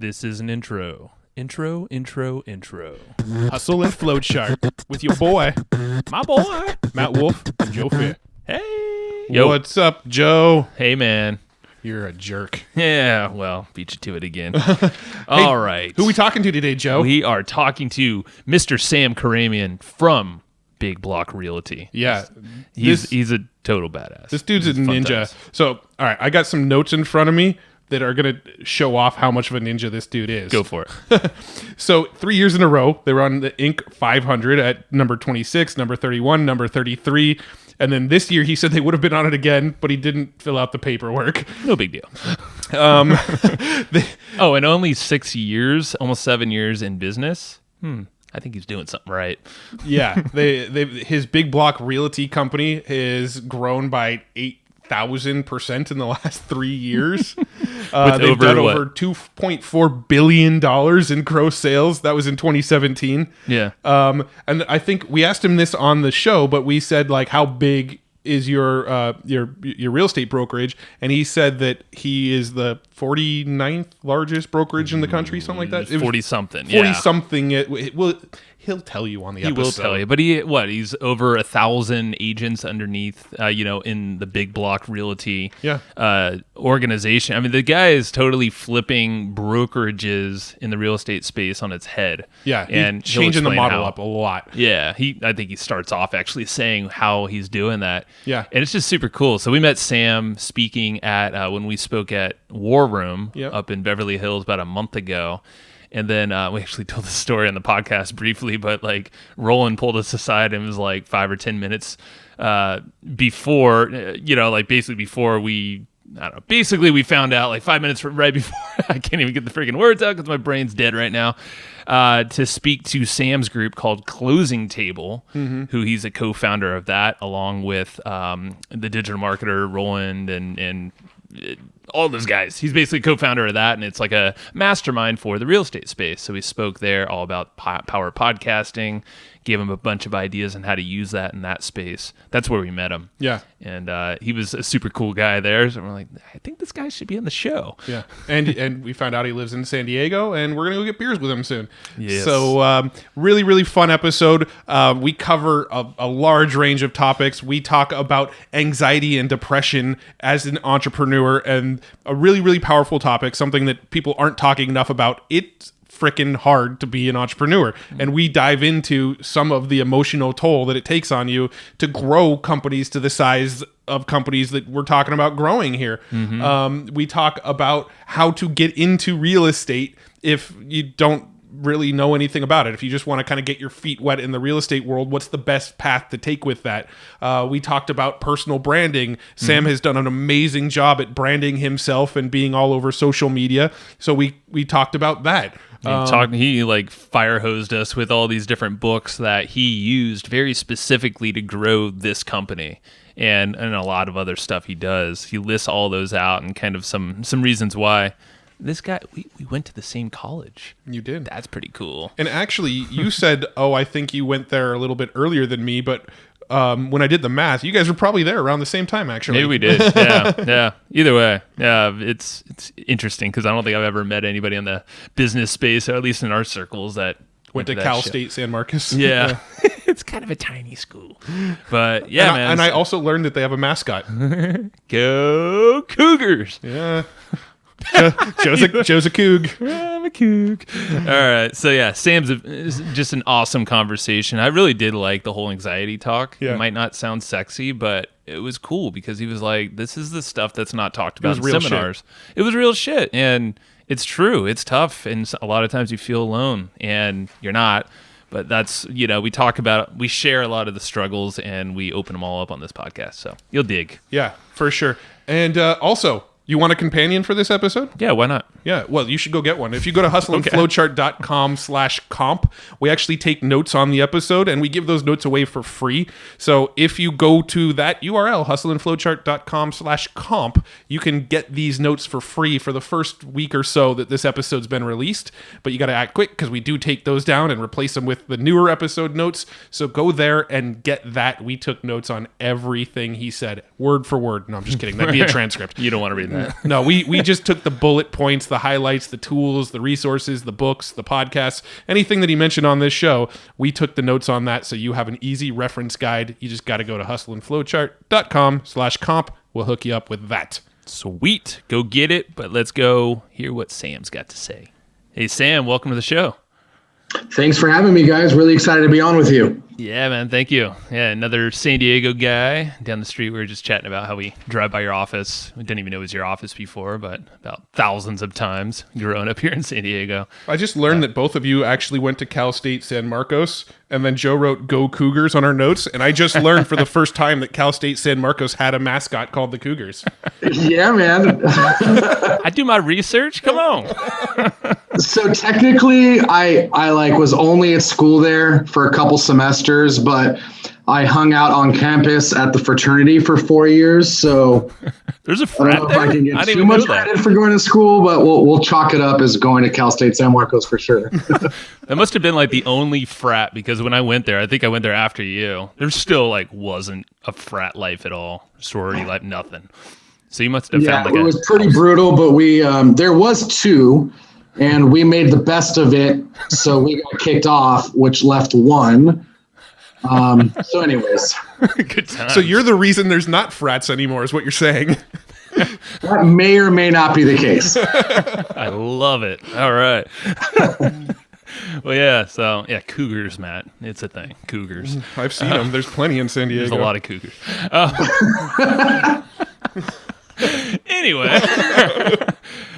This is an intro. Intro. Hustle and Float Chart with your boy, My boy. Matt Wolf and Joe Fier. Hey. Yo. What's up, Joe? Hey, man. You're a jerk. Yeah, well, beat you to it again. All right. Who are we talking to today, Joe? We are talking to Mr. Sam Khorramian from Big Block Realty. Yeah. He's a total badass. This dude's a Fun ninja. times. So, all right, I got some notes in front of me that are going to show off how much of a ninja this dude is. Go for it. So 3 years in a row, they were on the Inc. 500 at number 26, number 31, number 33. And then this year, he said they would have been on it again, but he didn't fill out the paperwork. No big deal. They- And only 6 years, almost 7 years in business. I think he's doing something right. Yeah, his Big Block Realty company has grown by 8,000% in the last 3 years. They've done over $2.4 billion in gross sales. That was in 2017. Yeah. And I think we asked him this on the show, but we said, like, how big is your real estate brokerage? And he said that he is the 49th largest brokerage in the country, something like that. 40 something. 40 something. He'll tell you on the episode. He will tell you, but he's over 1,000 agents underneath, in the Big Block Realty organization. I mean, the guy is totally flipping brokerages in the real estate space on its head. Yeah, and he's changing the model up a lot. Yeah, I think he starts off actually saying how he's doing that. Yeah, and it's just super cool. So we met Sam speaking at when we spoke at War Room up in Beverly Hills about a month ago. And then we actually told the story on the podcast briefly, but like Roland pulled us aside and was like 5 or 10 minutes before, before we, I don't know, basically we found out like 5 minutes right before, I can't even get the freaking words out because my brain's dead right now, to speak to Sam's group called Closing Table, who he's a co-founder of that, along with the digital marketer Roland and all those guys. He's basically co-founder of that, and it's like a mastermind for the real estate space. So we spoke there all about power podcasting, gave him a bunch of ideas on how to use that in that space. That's where we met him. Yeah. And he was a super cool guy there. So we're like, I think this guy should be on the show. Yeah. And we found out he lives in San Diego, and we're going to go get beers with him soon. Yes. So really, really fun episode. We cover a large range of topics. We talk about anxiety and depression as an entrepreneur, and a really, really powerful topic, something that people aren't talking enough about. It's freaking hard to be an entrepreneur, and we dive into some of the emotional toll that it takes on you to grow companies to the size of companies that we're talking about growing here. We talk about how to get into real estate if you don't really know anything about it. If you just want to kind of get your feet wet in the real estate world, what's the best path to take with that? We talked about personal branding. Sam has done an amazing job at branding himself and being all over social media. So we talked about that. He like fire hosed us with all these different books that he used very specifically to grow this company, and a lot of other stuff he does. He lists all those out and kind of some reasons why. This guy, we went to the same college. You did. That's pretty cool. And actually, you said, I think you went there a little bit earlier than me, but when I did the math, you guys were probably there around the same time, actually. Maybe we did. Yeah. Either way, it's interesting because I don't think I've ever met anybody in the business space, or at least in our circles, that went to Cal State San Marcos. Yeah. It's kind of a tiny school. But yeah, man. And I also learned that they have a mascot. Go Cougars. Yeah. Joe's a coug. I'm a coug. All right. So yeah, Sam's just an awesome conversation. I really did like the whole anxiety talk. Yeah. It might not sound sexy, but it was cool because he was like, this is the stuff that's not talked about in seminars. It was real shit. And it's true. It's tough. And a lot of times you feel alone, and you're not. But that's, we share a lot of the struggles, and we open them all up on this podcast. So you'll dig. Yeah, for sure. And also, you want a companion for this episode? Yeah, why not? Yeah, well, you should go get one. If you go to hustleandflowchart.com/comp, we actually take notes on the episode, and we give those notes away for free. So if you go to that URL, hustleandflowchart.com/comp, you can get these notes for free for the first week or so that this episode's been released. But you got to act quick because we do take those down and replace them with the newer episode notes. So go there and get that. We took notes on everything he said, word for word. No, I'm just kidding. That'd be a transcript. You don't want to read that. that. No, we just took the bullet points, the highlights, the tools, the resources, the books, the podcasts, anything that he mentioned on this show. We took the notes on that, so you have an easy reference guide. You just got to go to hustleandflowchart.com/comp. We'll hook you up with that. Sweet. Go get it, but let's go hear what Sam's got to say. Hey, Sam, welcome to the show. Thanks for having me, guys. Really excited to be on with you. Yeah, man. Thank you. Yeah, another San Diego guy down the street. We were just chatting about how we drive by your office. We didn't even know it was your office before, but about thousands of times growing up here in San Diego. I just learned that both of you actually went to Cal State San Marcos, and then Joe wrote "Go Cougars" on our notes, and I just learned for the first time that Cal State San Marcos had a mascot called the Cougars. Yeah, man. I do my research. Come on. So technically, I was only at school there for a couple semesters, but I hung out on campus at the fraternity for 4 years. So there's a frat I don't know there? if I can get too much credit for going to school, but we'll chalk it up as going to Cal State San Marcos for sure. That must have been like the only frat, because when I went there, I think I went there after you. There still like wasn't a frat life at all, sorority life, nothing. So you must have found like it was pretty brutal, but we there was two. And we made the best of it, so we got kicked off, which left one. So anyways. Good times. So you're the reason there's not frats anymore, is what you're saying. That may or may not be the case. I love it. All right. Well, yeah. So, yeah, Cougars, Matt. It's a thing. Cougars. I've seen them. There's plenty in San Diego. There's a lot of Cougars. Anyway.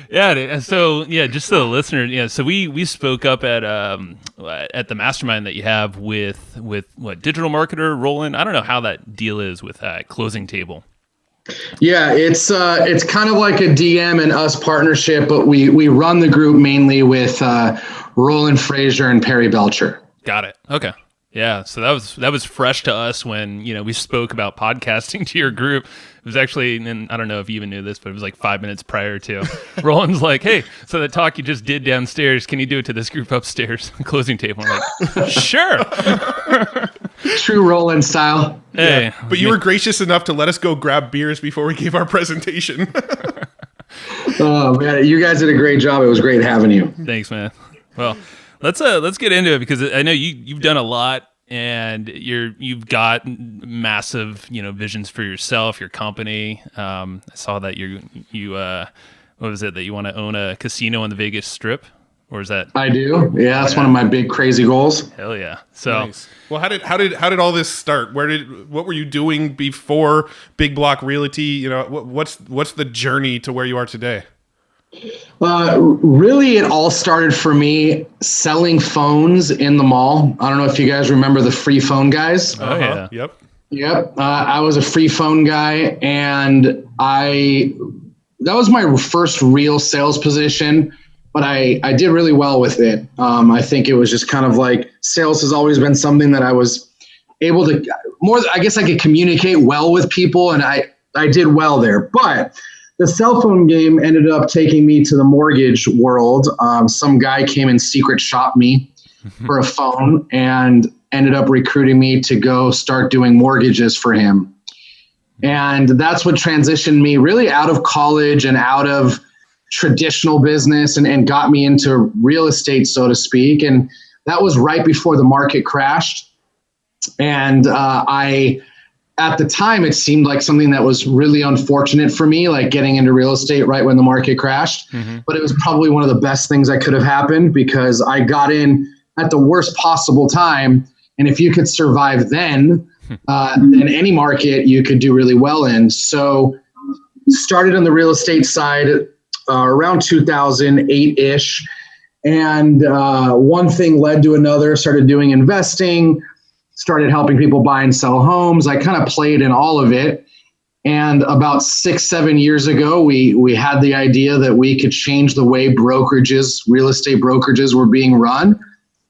Yeah. So just so the listener, so we spoke up at the mastermind that you have with what, digital marketer Roland. I don't know how that deal is with Closing Table. Yeah, it's kind of like a DM and us partnership, but we run the group mainly with Roland Frazier and Perry Belcher. Got it. Okay. Yeah, so that was fresh to us when we spoke about podcasting to your group. It was actually, and I don't know if you even knew this, but it was like 5 minutes prior to. Roland's like, "Hey, so the talk you just did downstairs, can you do it to this group upstairs?" Closing Table. I'm like, "Sure." True Roland style. Hey, yeah, but you were gracious enough to let us go grab beers before we gave our presentation. Oh man, you guys did a great job. It was great having you. Thanks, man. Well, let's get into it, because I know you've done a lot, and you've got massive visions for yourself, your company. I saw that you what was it, that you want to own a casino on the Vegas Strip, or is that? I do. Yeah, that's one of my big crazy goals. Hell yeah! So, nice. Well, how did all this start? What were you doing before Big Block Realty? What's the journey to where you are today? Really, it all started for me selling phones in the mall. I don't know if you guys remember the free phone guys. Oh, yeah. Yep. I was a free phone guy, and that was my first real sales position, but I did really well with it. I think it was just kind of like sales has always been something that I was able to I guess I could communicate well with people, and I did well there. But the cell phone game ended up taking me to the mortgage world. Some guy came and secret shopped me for a phone and ended up recruiting me to go start doing mortgages for him. And that's what transitioned me really out of college and out of traditional business and got me into real estate, so to speak. And that was right before the market crashed. And at the time, it seemed like something that was really unfortunate for me, like getting into real estate right when the market crashed. Mm-hmm. But it was probably one of the best things that could have happened, because I got in at the worst possible time. And if you could survive then, in any market, you could do really well in. So started on the real estate side around 2008-ish. And one thing led to another, started doing investing, started helping people buy and sell homes. I kind of played in all of it. And about 6-7 years ago, we had the idea that we could change the way brokerages, real estate brokerages were being run.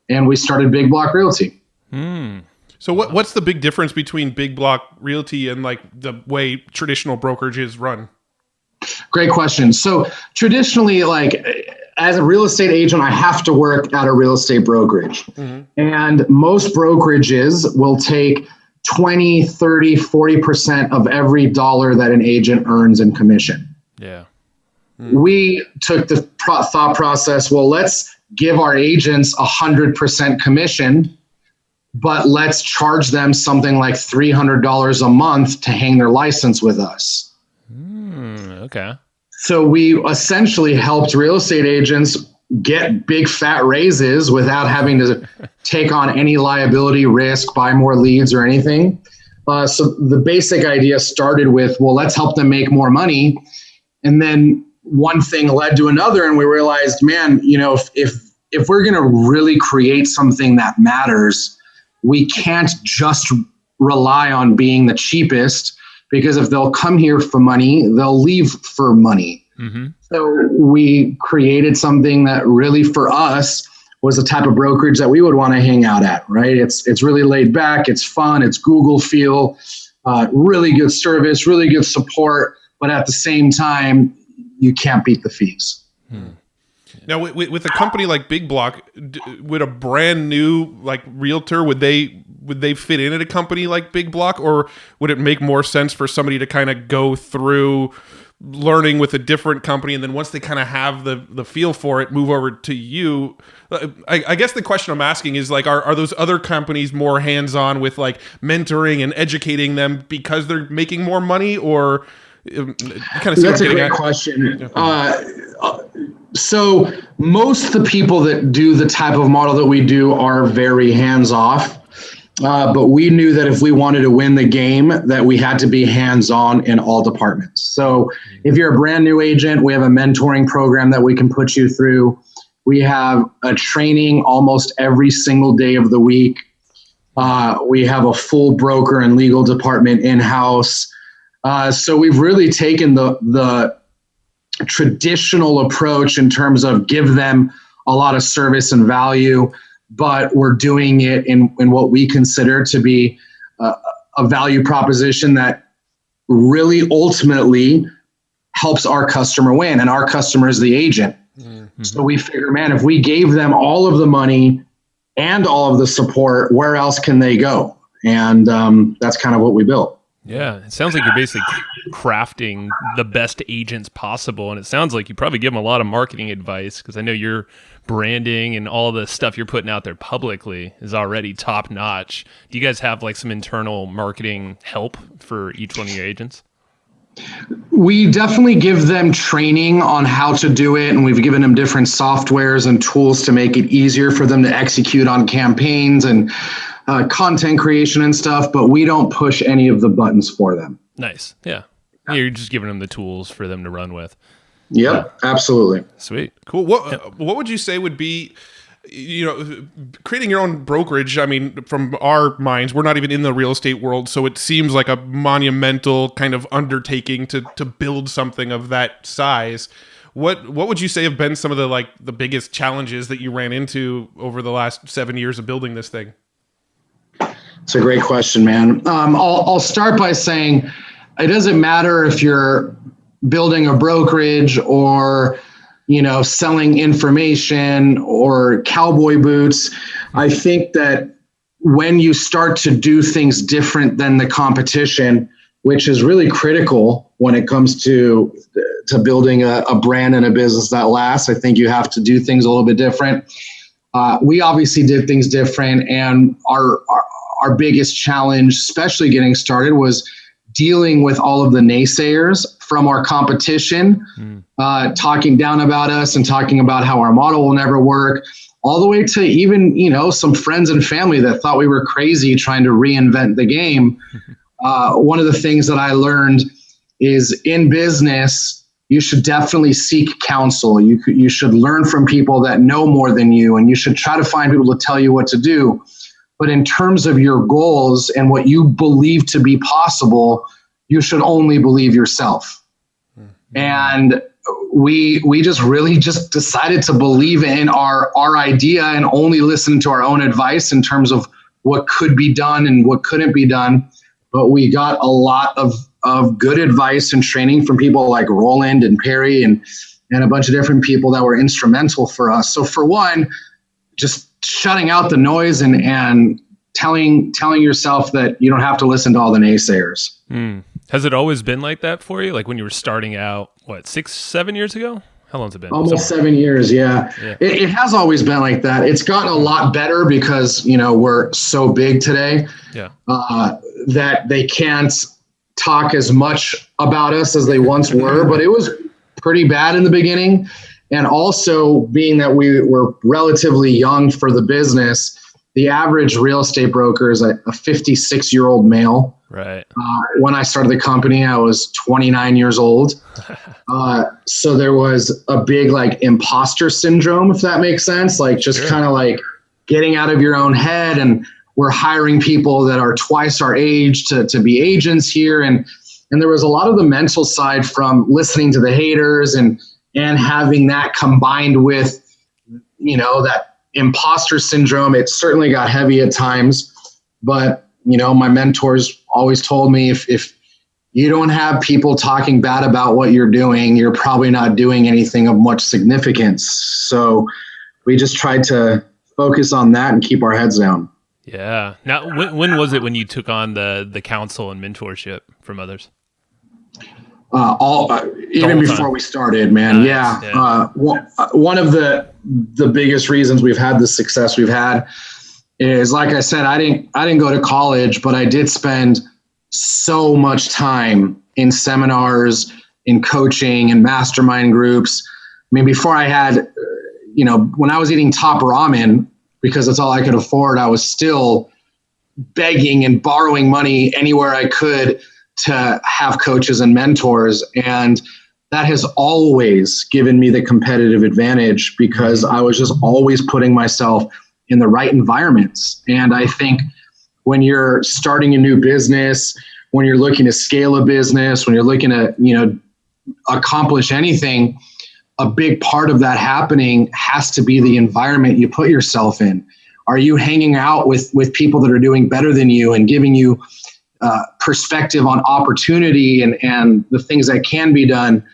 And we started Big Block Realty. So what's the big difference between Big Block Realty and like the way traditional brokerages run? Great question. So traditionally, like as a real estate agent, I have to work at a real estate brokerage. Mm-hmm. And most brokerages will take 20, 30, 40% of every dollar that an agent earns in commission. Yeah. We took the thought process, well, let's give our agents 100% commission, but let's charge them something like $300 a month to hang their license with us. Okay. So we essentially helped real estate agents get big fat raises without having to take on any liability risk, buy more leads or anything. So the basic idea started with, well, let's help them make more money. And then one thing led to another, and we realized, man, if we're going to really create something that matters, we can't just rely on being the cheapest, because if they'll come here for money, they'll leave for money. Mm-hmm. So we created something that really for us was the type of brokerage that we would want to hang out at, right? It's really laid back, it's fun, it's Google feel, really good service, really good support, but at the same time, you can't beat the fees. Now, with a company like Big Block, would a brand new realtor, would they fit in at a company like Big Block, or would it make more sense for somebody to kind of go through learning with a different company, and then once they kind of have the feel for it, move over to you? I guess the question I'm asking is are those other companies more hands-on with mentoring and educating them because they're making more money, or kind of see That's a great question. So most of the people that do the type of model that we do are very hands-off. But we knew that if we wanted to win the game, that we had to be hands-on in all departments. So if you're a brand new agent, we have a mentoring program that we can put you through. We have a training almost every single day of the week. We have a full broker and legal department in-house. So we've really taken the traditional approach in terms of give them a lot of service and value, but we're doing it in what we consider to be a value proposition that really ultimately helps our customer win, and our customer is the agent. Mm-hmm. So we figure, man, if we gave them all of the money and all of the support, where else can they go? And that's kind of what we built. Yeah, it sounds like you're basically crafting the best agents possible, and it sounds like you probably give them a lot of marketing advice, because I know your branding and all the stuff you're putting out there publicly is already top notch. Do you guys have some internal marketing help for each one of your agents? We definitely give them training on how to do it, and we've given them different softwares and tools to make it easier for them to execute on campaigns and content creation and stuff, but we don't push any of the buttons for them. Nice. Yeah. You're just giving them the tools for them to run with. Yep, absolutely. Sweet. Cool. What would you say would be, creating your own brokerage? I mean, from our minds, we're not even in the real estate world, so it seems like a monumental kind of undertaking to build something of that size. What would you say have been some of the biggest challenges that you ran into over the last 7 years of building this thing? It's a great question, man. I'll start by saying it doesn't matter if you're building a brokerage or, selling information or cowboy boots. I think that when you start to do things different than the competition, which is really critical when it comes to building a brand and a business that lasts, I think you have to do things a little bit different. We obviously did things different, and our biggest challenge, especially getting started, was dealing with all of the naysayers from our competition, talking down about us and talking about how our model will never work, all the way to even, some friends and family that thought we were crazy trying to reinvent the game. One of the things that I learned is in business, you should definitely seek counsel. You should learn from people that know more than you, and you should try to find people to tell you what to do. But in terms of your goals and what you believe to be possible, you should only believe yourself. Mm-hmm. And we just really decided to believe in our idea and only listen to our own advice in terms of what could be done and what couldn't be done. But we got a lot of good advice and training from people like Roland and Perry and a bunch of different people that were instrumental for us. So for one, just shutting out the noise and telling yourself that you don't have to listen to all the naysayers. Has it always been like that for you? Like when you were starting out, 6-7 years ago? How long's it been? Almost 7 years, yeah. It has always been like that. It's gotten a lot better because, we're so big today that they can't talk as much about us as they once were, but it was pretty bad in the beginning. And also being that we were relatively young for the business, the average real estate broker is a 56-year-old male. Right. When I started the company, I was 29 years old. So there was a big imposter syndrome, if that makes sense. Kind of getting out of your own head. And we're hiring people that are twice our age to be agents here. And there was a lot of the mental side from listening to the haters and having that combined with, that imposter syndrome. It certainly got heavy at times, but my mentors always told me if you don't have people talking bad about what you're doing, you're probably not doing anything of much significance. So we just tried to focus on that and keep our heads down. Yeah. Now, when was it when you took on the counsel and mentorship from others? Even before we started, man. Nice. Yeah. One of the biggest reasons we've had the success we've had is, like I said, I didn't go to college, but I did spend so much time in seminars, in coaching and mastermind groups. I mean, before I had, when I was eating top ramen because that's all I could afford, I was still begging and borrowing money anywhere I could to have coaches and mentors. And that has always given me the competitive advantage because I was just always putting myself in the right environments. And I think when you're starting a new business, when you're looking to scale a business, when you're looking to, accomplish anything, a big part of that happening has to be the environment you put yourself in. Are you hanging out with people that are doing better than you and giving you perspective on opportunity and the things that can be done?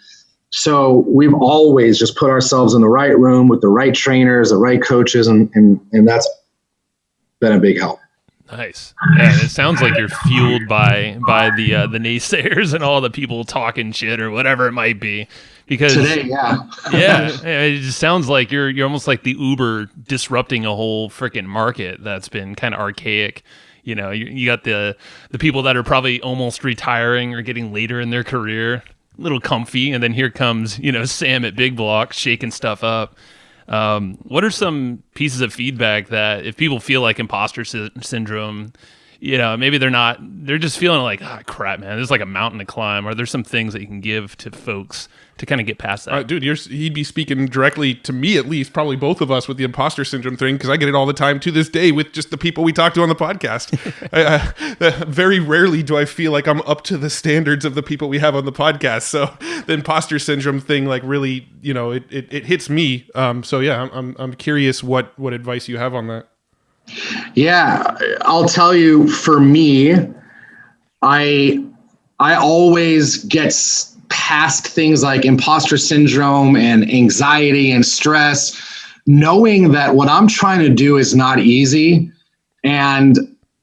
So we've always just put ourselves in the right room with the right trainers, the right coaches, and that's been a big help. Nice. Yeah, it sounds like you're fueled by the naysayers and all the people talking shit or whatever it might be. Because today, it just sounds like you're almost like the Uber disrupting a whole freaking market that's been kind of archaic. You got the people that are probably almost retiring or getting later in their career, a little comfy, and then here comes Sam at Big Block shaking stuff up. What are some pieces of feedback that if people feel like imposter syndrome, maybe they're just feeling like, crap, man, there's like a mountain to climb. Are there some things that you can give to folks to kind of get past that? Dude, he'd be speaking directly to me, at least, probably both of us with the imposter syndrome thing, because I get it all the time to this day with just the people we talk to on the podcast. Very rarely do I feel like I'm up to the standards of the people we have on the podcast. So the imposter syndrome thing, really, it hits me. So yeah, I'm curious what advice you have on that. Yeah, I'll tell you, for me, I always get past things like imposter syndrome and anxiety and stress, knowing that what I'm trying to do is not easy, and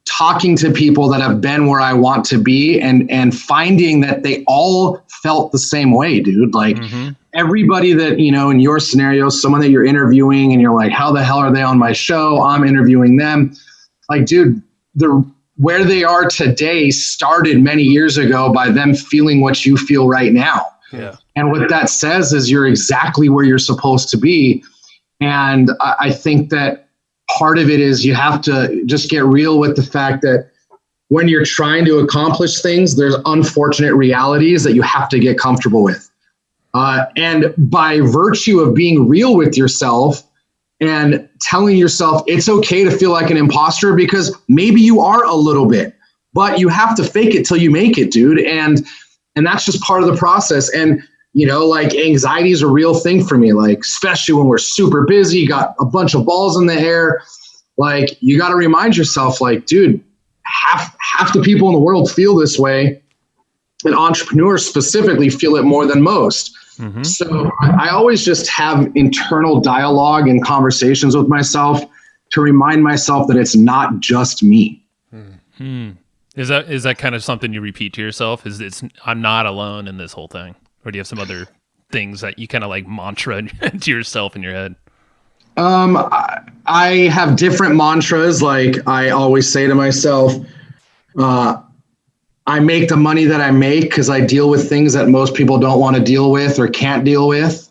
talking to people that have been where I want to be and finding that they all felt the same way, dude. Everybody that, in your scenario, someone that you're interviewing and you're like, how the hell are they on my show? I'm interviewing them. Dude, where they are today started many years ago by them feeling what you feel right now. Yeah. And what that says is you're exactly where you're supposed to be. And I think that part of it is you have to just get real with the fact that when you're trying to accomplish things, there's unfortunate realities that you have to get comfortable with. And by virtue of being real with yourself and telling yourself it's okay to feel like an imposter, because maybe you are a little bit, but you have to fake it till you make it, dude. And that's just part of the process. And, anxiety is a real thing for me, especially when we're super busy, got a bunch of balls in the air. You got to remind yourself, dude, half the people in the world feel this way. And entrepreneurs specifically feel it more than most. Mm-hmm. So I always just have internal dialogue and conversations with myself to remind myself that it's not just me. Mm-hmm. Is that kind of something you repeat to yourself? I'm not alone in this whole thing? Or do you have some other things that you kind of like mantra to yourself in your head? I have different mantras. Like I always say to myself, I make the money that I make because I deal with things that most people don't want to deal with or can't deal with.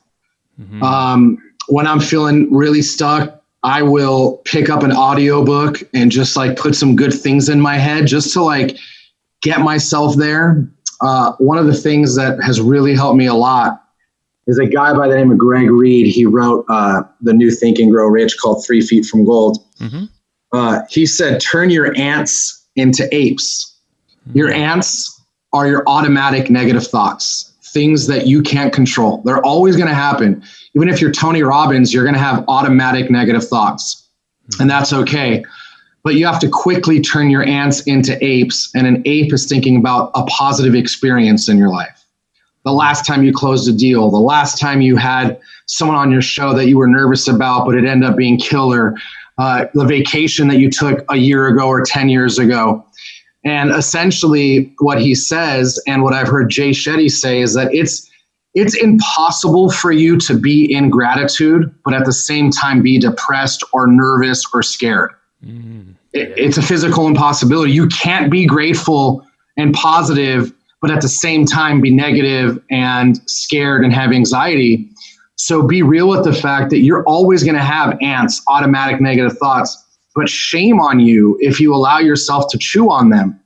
Mm-hmm. When I'm feeling really stuck, I will pick up an audiobook and just like put some good things in my head just to like get myself there. One of the things that has really helped me a lot is a guy by the name of Greg Reed. He wrote the new Think and Grow Rich called 3 Feet from Gold. Mm-hmm. He said, turn your ants into apes. Mm-hmm. Your ants are your automatic negative thoughts, things that you can't control. They're always going to happen. Even if you're Tony Robbins, you're going to have automatic negative thoughts, and that's okay. But you have to quickly turn your ants into apes, and an ape is thinking about a positive experience in your life. The last time you closed a deal, the last time you had someone on your show that you were nervous about, but it ended up being killer, the vacation that you took a year ago or 10 years ago. And essentially what he says, and what I've heard Jay Shetty say, is that it's impossible for you to be in gratitude, but at the same time be depressed or nervous or scared. It's a physical impossibility. You can't be grateful and positive, but at the same time be negative and scared and have anxiety. So be real with the fact that you're always going to have ants, automatic negative thoughts, but shame on you if you allow yourself to chew on them.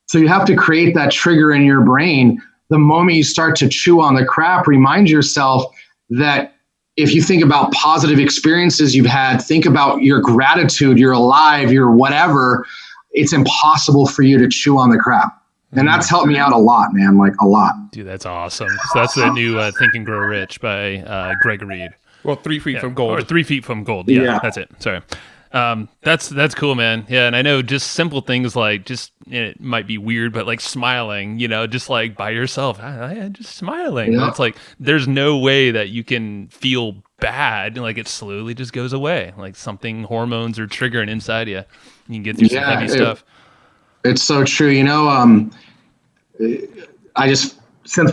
So you have to create that trigger in your brain. The moment you start to chew on the crap, remind yourself that if you think about positive experiences you've had, think about your gratitude, you're alive, you're whatever, it's impossible for you to chew on the crap. And that's helped me out a lot, man, like a lot. Dude, that's awesome. So that's the new Think and Grow Rich by Greg Reed. Well, 3 Feet from Gold. Or 3 Feet from Gold. Yeah, that's it. Sorry. That's cool, man. Yeah, and I know just simple things like it might be weird, but like smiling, just like by yourself, just smiling. Yeah. It's like there's no way that you can feel bad, and like it slowly just goes away. Like something, hormones are triggering inside you. You can get through some heavy stuff. It's so true. Since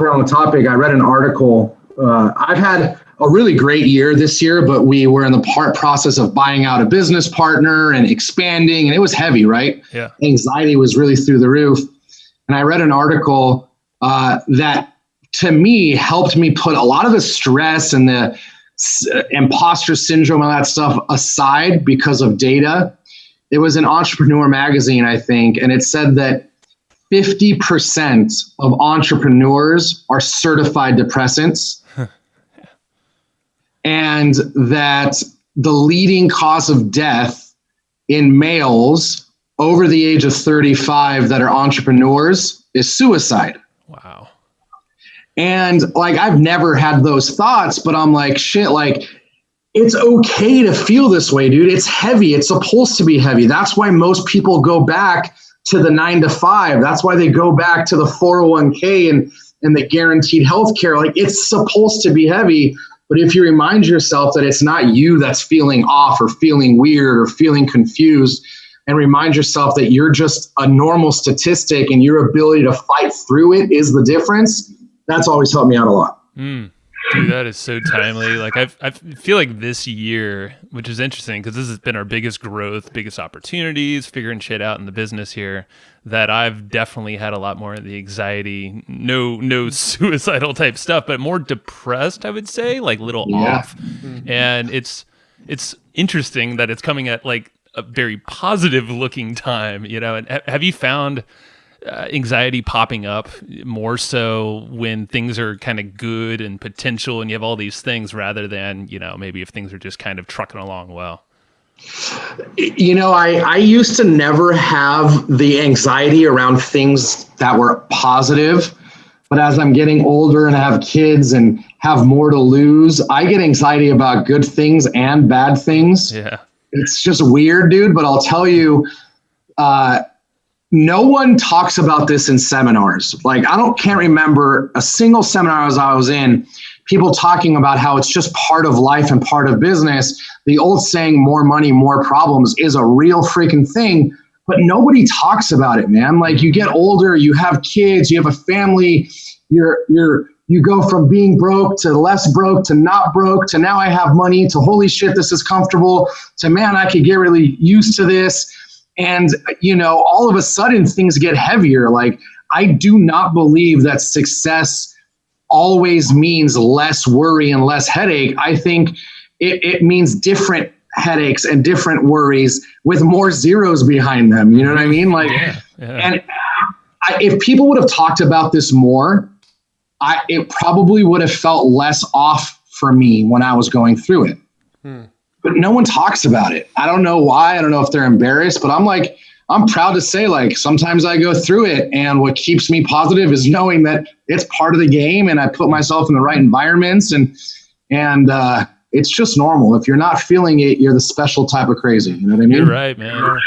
we're on the topic, I read an article. I've had a really great year this year, but we were in the process of buying out a business partner and expanding, and it was heavy, right? Yeah. Anxiety was really through the roof. And I read an article that to me helped me put a lot of the stress and the imposter syndrome and that stuff aside because of data. It was an Entrepreneur magazine, I think, and it said that 50% of entrepreneurs are certified depressants. And that the leading cause of death in males over the age of 35 that are entrepreneurs is suicide. Wow. And like, I've never had those thoughts, but I'm like, shit, like, it's okay to feel this way, dude. It's heavy. It's supposed to be heavy. That's why most people go back to the 9 to 5. That's why they go back to the 401k and the guaranteed healthcare. Like, it's supposed to be heavy. But if you remind yourself that it's not you that's feeling off or feeling weird or feeling confused, and remind yourself that you're just a normal statistic and your ability to fight through it is the difference, that's always helped me out a lot. Dude, that is so timely. Like I feel like this year, which is interesting because this has been our biggest growth, biggest opportunities, figuring shit out in the business here, that I've definitely had a lot more of the anxiety, no suicidal type stuff, but more depressed, I would say, like little off. And it's interesting that it's coming at like a very positive looking time, and have you found anxiety popping up more so when things are kind of good and potential and you have all these things rather than, maybe if things are just kind of trucking along well? I used to never have the anxiety around things that were positive, but as I'm getting older and have kids and have more to lose, I get anxiety about good things and bad things. Yeah. It's just weird, dude, but I'll tell you, no one talks about this in seminars. Like, can't remember a single seminar as I was in, people talking about how it's just part of life and part of business. The old saying, more money, more problems, is a real freaking thing, but nobody talks about it, man. Like you get older, you have kids, you have a family, you go from being broke to less broke to not broke to now I have money to holy shit, this is comfortable to man, I could get really used to this. And, all of a sudden things get heavier. Like I do not believe that success always means less worry and less headache. I think it means different headaches and different worries with more zeros behind them. You know what I mean? Like, and if people would have talked about this more, it probably would have felt less off for me when I was going through it. But no one talks about it. I don't know why. I don't know if they're embarrassed, but I'm proud to say, like, sometimes I go through it, and what keeps me positive is knowing that it's part of the game, and I put myself in the right environments, and it's just normal. If you're not feeling it, you're the special type of crazy. You know what I mean? You're right, man.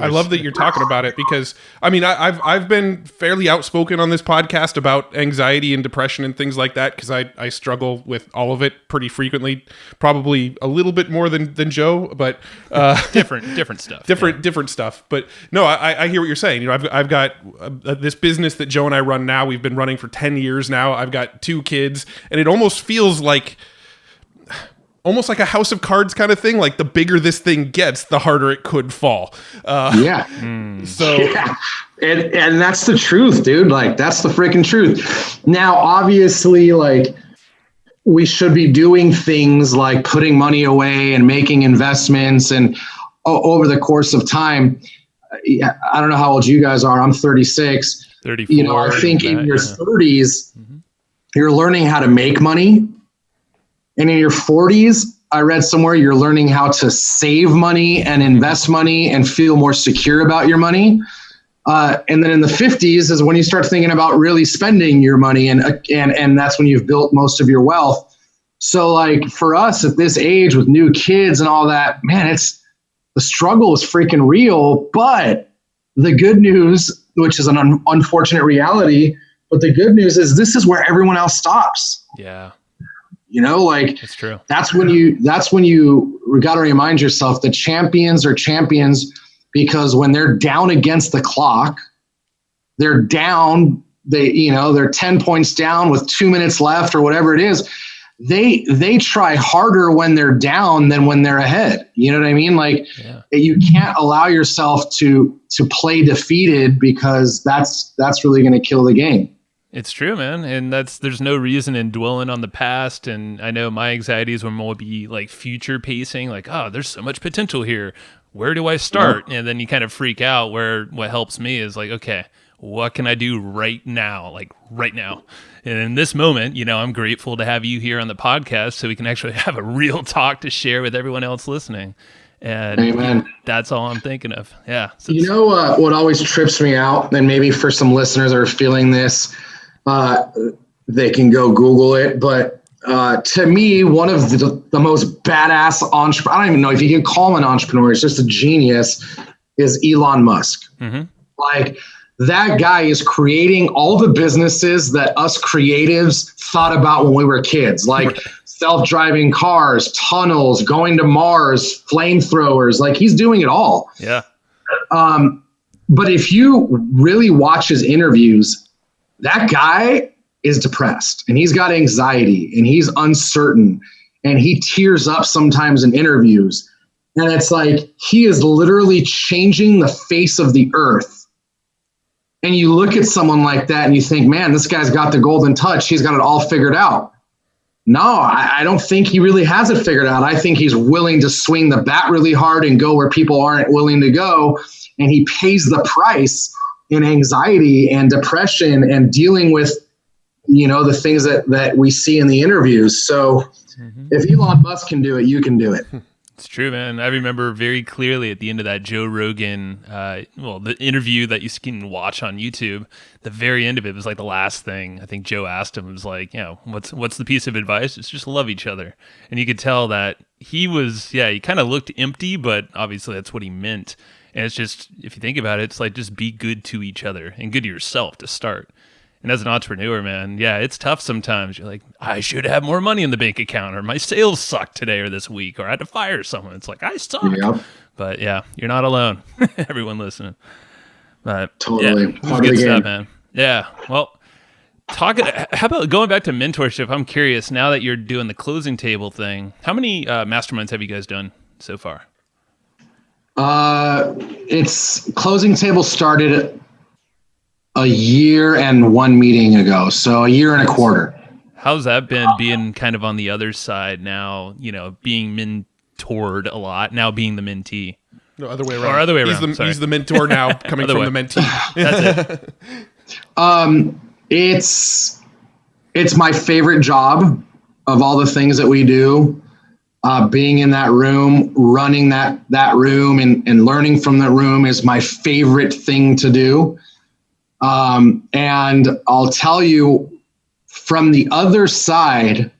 I love that you're talking about it because, I mean, I've been fairly outspoken on this podcast about anxiety and depression and things like that because I struggle with all of it pretty frequently, probably a little bit more than Joe, but different stuff. Different stuff. But no, I hear what you're saying. I've got this business that Joe and I run now. We've been running for 10 years now. I've got 2 kids, and it almost feels like a house of cards kind of thing. Like the bigger this thing gets, the harder it could fall. So, and that's the truth, dude. Like that's the freaking truth. Now, obviously, like we should be doing things like putting money away and making investments and over the course of time. I don't know how old you guys are. I'm 36. 34. I think in your 30s, you're learning how to make money. And in your 40s, I read somewhere you're learning how to save money and invest money and feel more secure about your money. And then in the 50s is when you start thinking about really spending your money, and that's when you've built most of your wealth. So like for us at this age with new kids and all that, man, the struggle is freaking real. But the good news, which is an unfortunate reality, but the good news is this is where everyone else stops. Yeah. It's true. That's when you got to remind yourself that champions are champions because when they're down against the clock, they're down, they're 10 points down with 2 minutes left or whatever it is. They try harder when they're down than when they're ahead. You know what I mean? Like you can't allow yourself to play defeated because that's really going to kill the game. It's true, man. And there's no reason in dwelling on the past. And I know my anxieties will more be like future pacing, like, oh, there's so much potential here. Where do I start? And then you kind of freak out where what helps me is like, okay, what can I do right now? Like right now. And in this moment, I'm grateful to have you here on the podcast so we can actually have a real talk to share with everyone else listening. And Amen. That's all I'm thinking of. Yeah. So what always trips me out, and maybe for some listeners that are feeling this, they can go Google it. But to me, one of the most badass entrepreneur, I don't even know if you can call him an entrepreneur, he's just a genius, is Elon Musk. Mm-hmm. Like that guy is creating all the businesses that us creatives thought about when we were kids, like self-driving cars, tunnels, going to Mars, flamethrowers. Like he's doing it all. Yeah. But if you really watch his interviews, that guy is depressed and he's got anxiety and he's uncertain and he tears up sometimes in interviews. And it's like, he is literally changing the face of the earth. And you look at someone like that and you think, man, this guy's got the golden touch. He's got it all figured out. No, I don't think he really has it figured out. I think he's willing to swing the bat really hard and go where people aren't willing to go. And he pays the price in anxiety and depression and dealing with, the things that we see in the interviews. So if Elon Musk can do it, you can do it. It's true, man. I remember very clearly at the end of that Joe Rogan, the interview that you can watch on YouTube, the very end of it was like the last thing I think Joe asked him was like, what's the piece of advice? It's just love each other. And you could tell that he kind of looked empty, but obviously that's what he meant. And it's just, if you think about it, it's like just be good to each other and good to yourself to start. And as an entrepreneur, man, yeah, it's tough sometimes. You're like, I should have more money in the bank account, or my sales sucked today or this week, or I had to fire someone. It's like, I suck. Yep. But yeah, you're not alone. Everyone listening. But totally. Yeah, good stuff, man. Yeah. Well, how about going back to mentorship? I'm curious, now that you're doing the closing table thing, how many masterminds have you guys done so far? It's closing table started a year and 1 meeting ago. So a year and a quarter. How's that been being kind of on the other side now, being mentored a lot, now being the mentee? No, other way around. Or other way around. He's the mentor now, coming from the mentee. That's it. It's my favorite job of all the things that we do. Being in that room, running that room and learning from that room is my favorite thing to do. And I'll tell you, from the other side,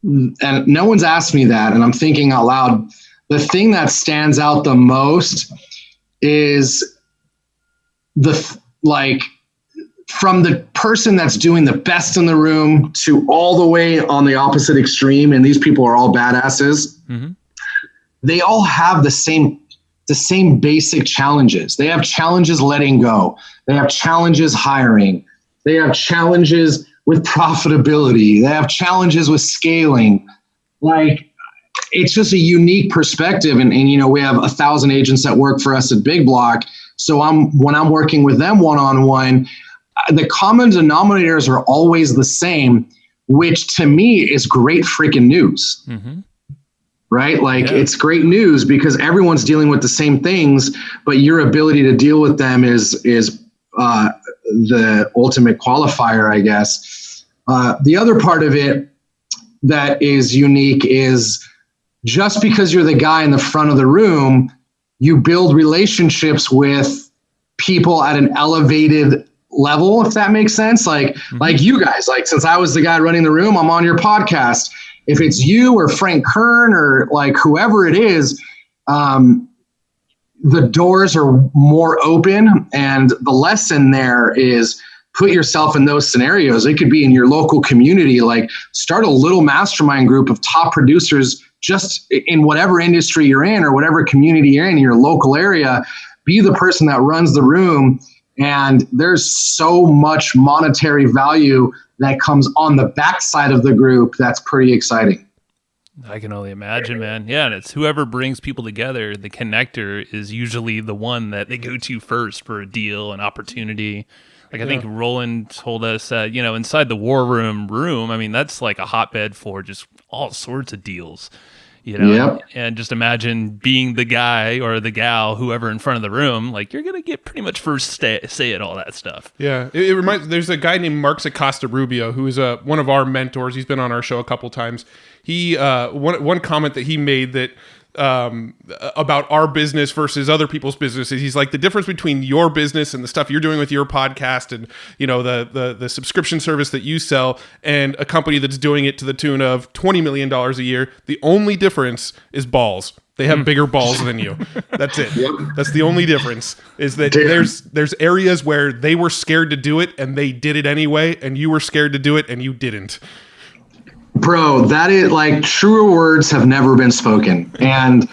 and no one's asked me that, and I'm thinking out loud, the thing that stands out the most is from the person that's doing the best in the room to all the way on the opposite extreme, and these people are all badasses. Mm-hmm. They all have the same basic challenges. They have challenges letting go. They have challenges hiring. They have challenges with profitability. They have challenges with scaling. It's just a unique perspective. And we have 1,000 agents that work for us at Big Block. So when I'm working with them one-on-one, the common denominators are always the same, which to me is great freaking news. Mm-hmm. Right? It's great news because everyone's dealing with the same things, but your ability to deal with them is the ultimate qualifier, I guess. The other part of it that is unique is just because you're the guy in the front of the room, you build relationships with people at an elevated level, if that makes sense. Like you guys, since I was the guy running the room, I'm on your podcast. If it's you or Frank Kern or whoever it is, the doors are more open. And the lesson there is put yourself in those scenarios. It could be in your local community, start a little mastermind group of top producers just in whatever industry you're in or whatever community you're in your local area. Be the person that runs the room. And there's so much monetary value that comes on the backside of the group. That's pretty exciting. I can only imagine, man. Yeah, and it's whoever brings people together, the connector is usually the one that they go to first for a deal, an opportunity. I think Roland told us that, inside the war room, I mean, that's like a hotbed for just all sorts of deals. Yep. And just imagine being the guy or the gal, whoever in front of the room, you're going to get pretty much first say at all that stuff. Yeah. It reminds, there's a guy named Mark Acosta Rubio, who is one of our mentors. He's been on our show a couple times. He, one comment that he made that, about our business versus other people's businesses. He's like, the difference between your business and the stuff you're doing with your podcast and, the subscription service that you sell and a company that's doing it to the tune of $20 million a year. The only difference is balls. They have bigger balls than you. That's it. Yep. That's the only difference is that there's areas where they were scared to do it and they did it anyway. And you were scared to do it and you didn't. Bro, that is truer words have never been spoken. And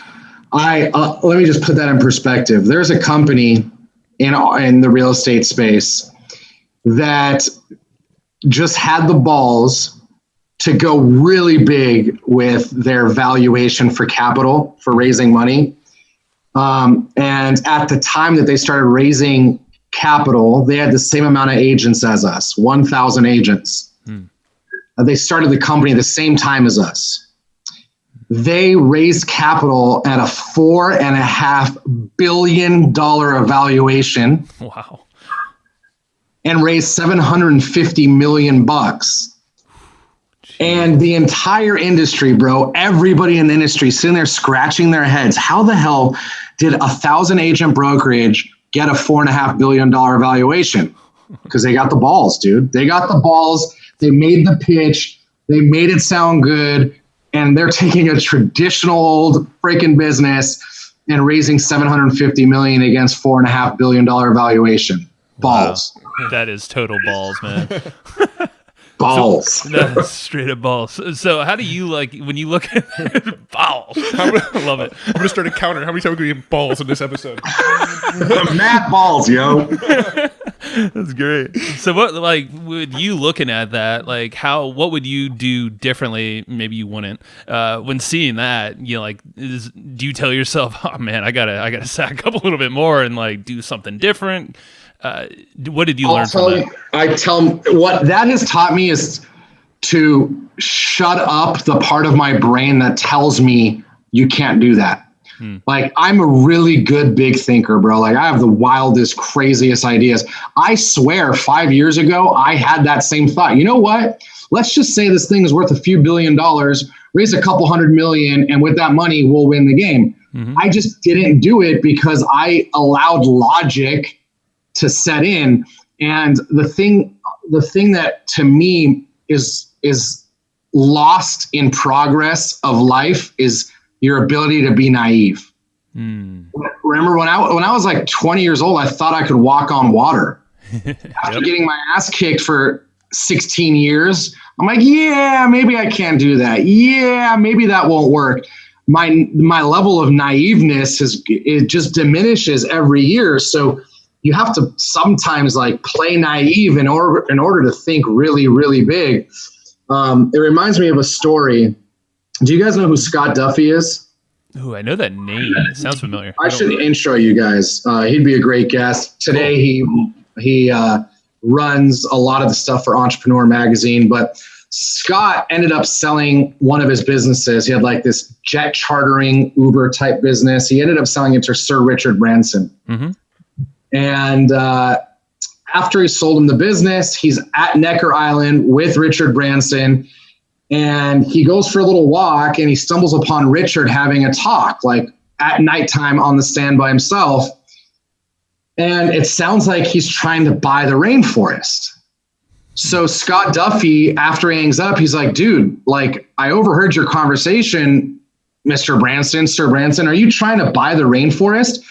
let me just put that in perspective. There's a company in the real estate space that just had the balls to go really big with their valuation for capital, for raising money. And at the time that they started raising capital, they had the same amount of agents as us, 1,000 agents. They started the company at the same time as us. They raised capital at a $4.5 billion evaluation. Wow. And raised $750 million. And the entire industry, bro, everybody in the industry sitting there scratching their heads. How the hell did 1,000 agent brokerage get a $4.5 billion valuation? Because they got the balls, dude. They got the balls. They made the pitch. They made it sound good. And they're taking a traditional old freaking business and raising $750 million against $4.5 billion valuation. Balls. Wow. That is total balls, man. Balls. So, that's straight up balls. So how do you like when you look at balls? I love it. I'm going to start a counter. How many times are we going to get balls in this episode? Mad balls, yo. That's great. So what, like, would you looking at that, like what would you do differently? Maybe you wouldn't, when seeing that, you know, like, do you tell yourself, oh man, I gotta sack up a little bit more and like do something different? What did you learn from that? What that has taught me is to shut up the part of my brain that tells me you can't do that. Like, I'm a really good big thinker, bro. Like, I have the wildest, craziest ideas. I swear 5 years ago, I had that same thought. You know what? Let's just say this thing is worth a few $1 billion, raise a couple $100 million, and with that money, we'll win the game. I just didn't do it because I allowed logic to set in. And the thing that to me is lost in progress of life is your ability to be naive. Remember when I was like 20 years old, I thought I could walk on water. After getting my ass kicked for 16 years, I'm like, yeah, maybe I can't do that. Yeah, maybe that won't work. My level of naiveness it just diminishes every year. So you have to sometimes like play naive in order to think really, really big. It reminds me of a story. Do you guys know who Scott Duffy is? Ooh, I know that name. It sounds familiar. I should intro you guys. He'd be a great guest. Today he runs a lot of the stuff for Entrepreneur Magazine, but Scott ended up selling one of his businesses. He had like this jet chartering Uber type business. He ended up selling it to Sir Richard Branson. And after he sold him the business, he's at Necker Island with Richard Branson. And he goes for a little walk and he stumbles upon Richard having a talk, like at nighttime on the stand by himself. And it sounds like he's trying to buy the rainforest. So Scott Duffy, after he hangs up, he's like, dude, like, I overheard your conversation, Mr. Branson, Sir Branson. Are you trying to buy the rainforest?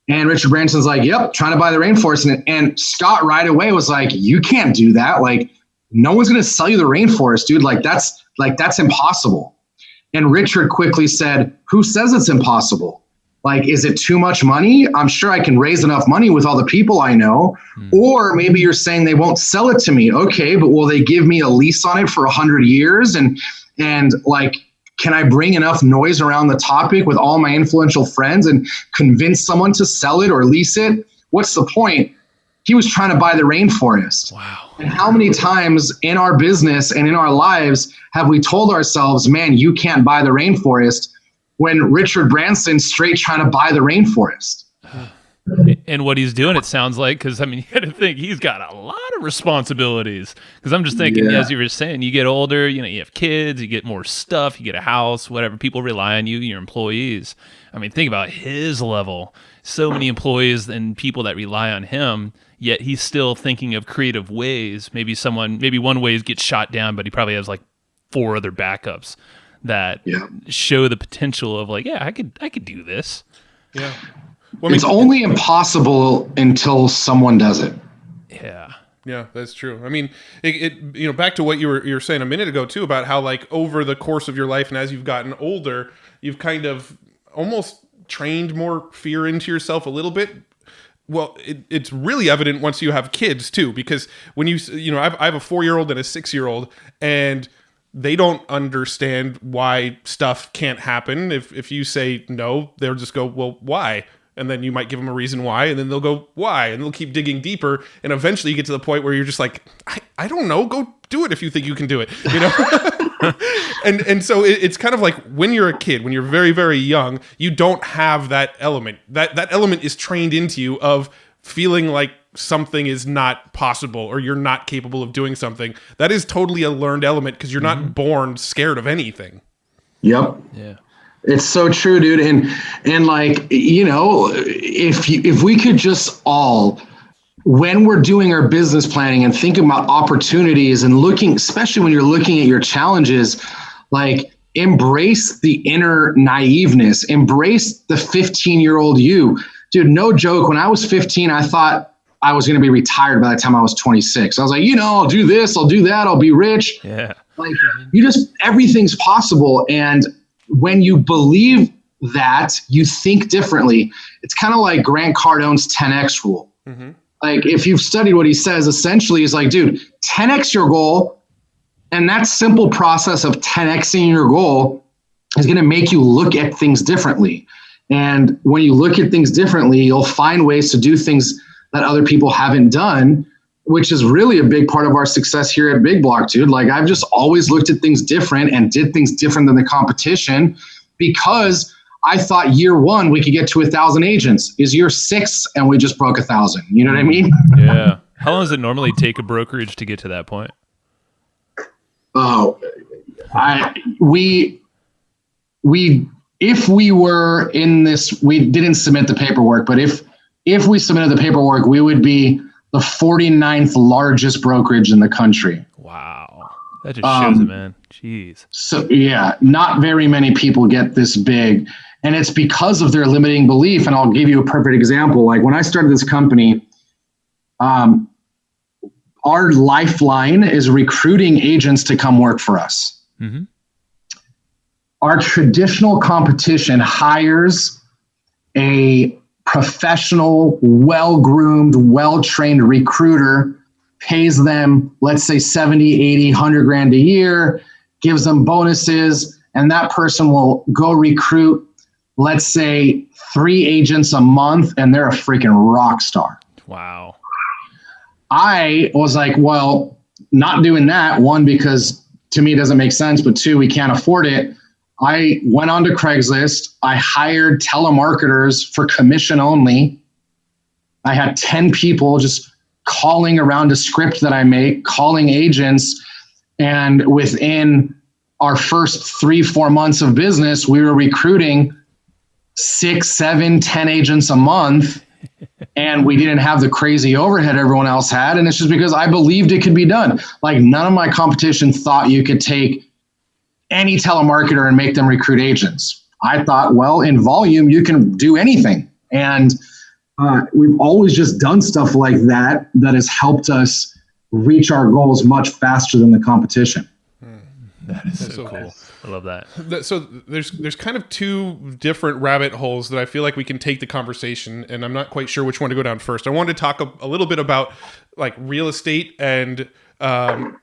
And Richard Branson's like, yep, trying to buy the rainforest. And Scott right away was like, you can't do that. Like, no one's going to sell you the rainforest, dude. That's impossible. And Richard quickly said, who says it's impossible? Like, is it too much money? I'm sure I can raise enough money with all the people I know. Or maybe you're saying they won't sell it to me. Okay, but will they give me a lease on it for 100 years? And like, can I bring enough noise around the topic with all my influential friends and convince someone to sell it or lease it? What's the point? He was trying to buy the rainforest. Wow. And how many times in our business and in our lives have we told ourselves, man, you can't buy the rainforest, when Richard Branson's straight trying to buy the rainforest? And what he's doing, it sounds like, because I mean, you got to think he's got a lot of responsibilities. Because I'm just thinking, as you were saying, you get older, you know, you have kids, you get more stuff, you get a house, whatever. People rely on you, your employees. I mean, think about his level. So many employees and people that rely on him, yet he's still thinking of creative ways. Maybe one way gets shot down, but he probably has like 4 other backups that show the potential of like, yeah, I could do this. Yeah. Well, it's only impossible until someone does it. Yeah. Yeah, that's true. I mean, it back to what you were saying a minute ago too, about how like over the course of your life and as you've gotten older, you've kind of almost trained more fear into yourself a little bit. Well, it's really evident once you have kids too, because when I have a 4-year-old and a 6-year-old, and they don't understand why stuff can't happen. If you say no, they'll just go, well, why? And then you might give them a reason why, and then they'll go, why? And they'll keep digging deeper. And eventually you get to the point where you're just like, I don't know, go do it if you think you can do it, you know? and so it's kind of like when you're a kid, when you're very, very young, you don't have that element. That element is trained into you of feeling like something is not possible or you're not capable of doing something. That is totally a learned element because you're not born scared of anything. Yep. Yeah. It's so true, dude. And like, if we could just all, when we're doing our business planning and thinking about opportunities and looking, especially when you're looking at your challenges, like embrace the inner naiveness, embrace the 15-year-old you. Dude, no joke. When I was 15, I thought I was going to be retired by the time I was 26. I was like, I'll do this, I'll do that, I'll be rich. Yeah. Like everything's possible. And when you believe that, you think differently. It's kind of like Grant Cardone's 10X rule. Mm-hmm. Like if you've studied what he says, essentially he's like, dude, 10X your goal. And that simple process of 10Xing your goal is going to make you look at things differently. And when you look at things differently, you'll find ways to do things that other people haven't done, which is really a big part of our success here at Big Block, dude. Like I've just always looked at things different and did things different than the competition because I thought year one, we could get to 1,000 agents. Is year 6 and we just broke 1,000. You know what I mean? Yeah. How long does it normally take a brokerage to get to that point? Oh, if we were in this, we didn't submit the paperwork, but if we submitted the paperwork, we would be the 49th largest brokerage in the country. Wow. That just shows it, man. Jeez. So yeah, not very many people get this big. And it's because of their limiting belief. And I'll give you a perfect example. Like when I started this company, our lifeline is recruiting agents to come work for us. Mm-hmm. Our traditional competition hires a professional, well-groomed, well-trained recruiter, pays them, let's say 70, 80, 100 grand a year, gives them bonuses, and that person will go recruit, let's say 3 agents a month, and they're a freaking rock star. Wow. I was like, well, not doing that. 1, because to me it doesn't make sense, but 2, we can't afford it. I went onto Craigslist. I hired telemarketers for commission only. I had 10 people just calling around a script that I make, calling agents. And within our first 3-4 months of business, we were recruiting 6, 7, 10 agents a month. And we didn't have the crazy overhead everyone else had. And it's just because I believed it could be done. Like none of my competition thought you could take any telemarketer and make them recruit agents. I thought, well, in volume, you can do anything. And we've always just done stuff like that has helped us reach our goals much faster than the competition. That is so cool. I love that. So there's kind of 2 different rabbit holes that I feel like we can take the conversation, and I'm not quite sure which one to go down first. I wanted to talk a little bit about like real estate and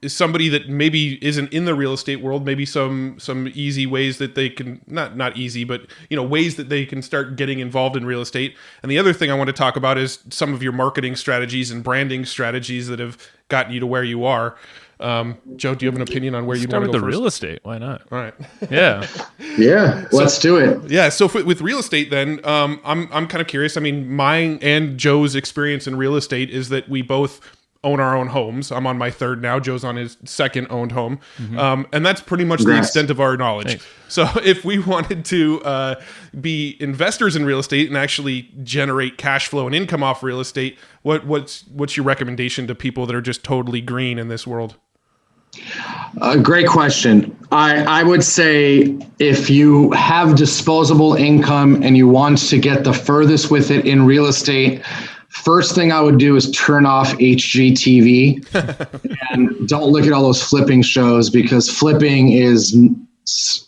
is somebody that maybe isn't in the real estate world, maybe some easy ways that they can, not easy, but ways that they can start getting involved in real estate. And the other thing I want to talk about is some of your marketing strategies and branding strategies that have gotten you to where you are. Joe, do you have an opinion on where you want to go first? Real estate. Why not? All right. Yeah. Yeah. Let's do it. Yeah. So with real estate, then I'm kind of curious. I mean, mine and Joe's experience in real estate is that we both own our own homes. I'm on my 3rd now. Joe's on his 2nd owned home. Mm-hmm. And that's pretty much the extent of our knowledge. Thanks. So if we wanted to be investors in real estate and actually generate cash flow and income off real estate, what's your recommendation to people that are just totally green in this world? Great question. I would say if you have disposable income and you want to get the furthest with it in real estate, first thing I would do is turn off HGTV and don't look at all those flipping shows, because flipping is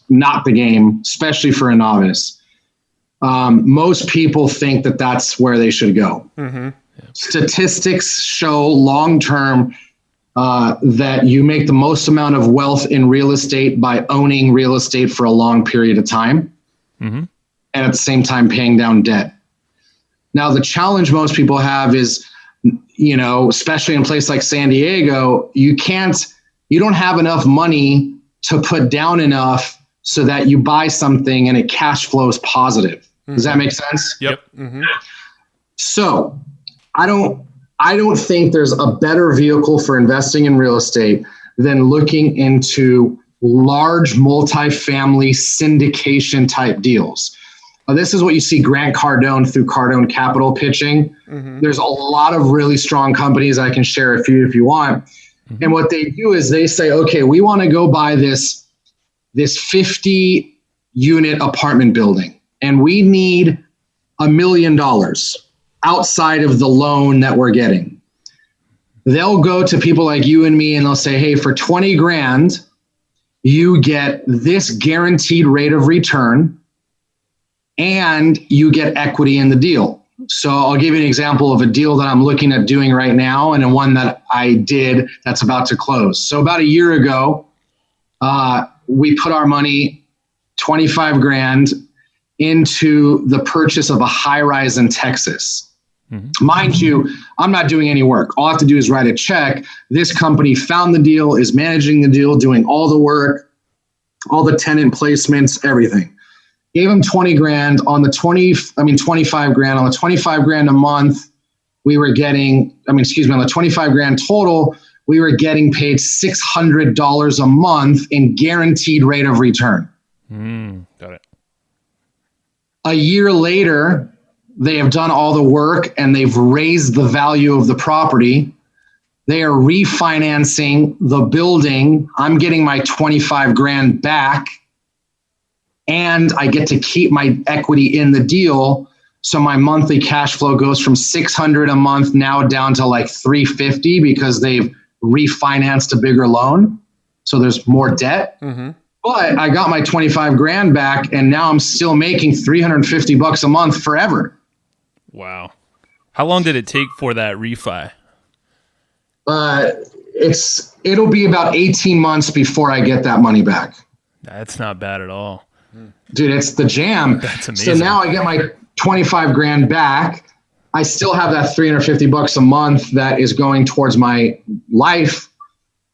not the game, especially for a novice. Most people think that that's where they should go. Mm-hmm. Yeah. Statistics show long-term that you make the most amount of wealth in real estate by owning real estate for a long period of time, mm-hmm. and at the same time paying down debt. Now, the challenge most people have is, especially in a place like San Diego, you don't have enough money to put down enough so that you buy something and it cash flows positive. Mm-hmm. Does that make sense? Yep. Mm-hmm. So I don't think there's a better vehicle for investing in real estate than looking into large multifamily syndication type deals. This is what you see Grant Cardone through Cardone Capital pitching. Mm-hmm. There's a lot of really strong companies. I can share a few if you want. Mm-hmm. And what they do is they say, okay, we want to go buy this 50-unit apartment building, and we need $1 million. outside of the loan that we're getting. They'll go to people like you and me and they'll say, hey, for 20 grand, you get this guaranteed rate of return and you get equity in the deal. So I'll give you an example of a deal that I'm looking at doing right now and one that I did that's about to close. So about a year ago, we put our money, 25 grand, into the purchase of a high-rise in Texas. Mm-hmm. Mind you, I'm not doing any work. All I have to do is write a check. This company found the deal, is managing the deal, doing all the work, all the tenant placements, everything. Gave them 20 grand on the 25 grand on the 25 grand a month. We were getting, on the 25 grand total, we were getting paid $600 a month in guaranteed rate of return. Got it. A year later, they have done all the work and they've raised the value of the property. They are refinancing the building. I'm getting my 25 grand back and I get to keep my equity in the deal. So my monthly cash flow goes from 600 a month now down to like 350 because they've refinanced a bigger loan. So there's more debt. Mm-hmm. But I got my 25 grand back and now I'm still making $350 a month forever. Wow. How long did it take for that refi? It'll be about 18 months before I get that money back. That's not bad at all. Dude, it's the jam. That's amazing. So now I get my 25 grand back. I still have that $350 a month that is going towards my life.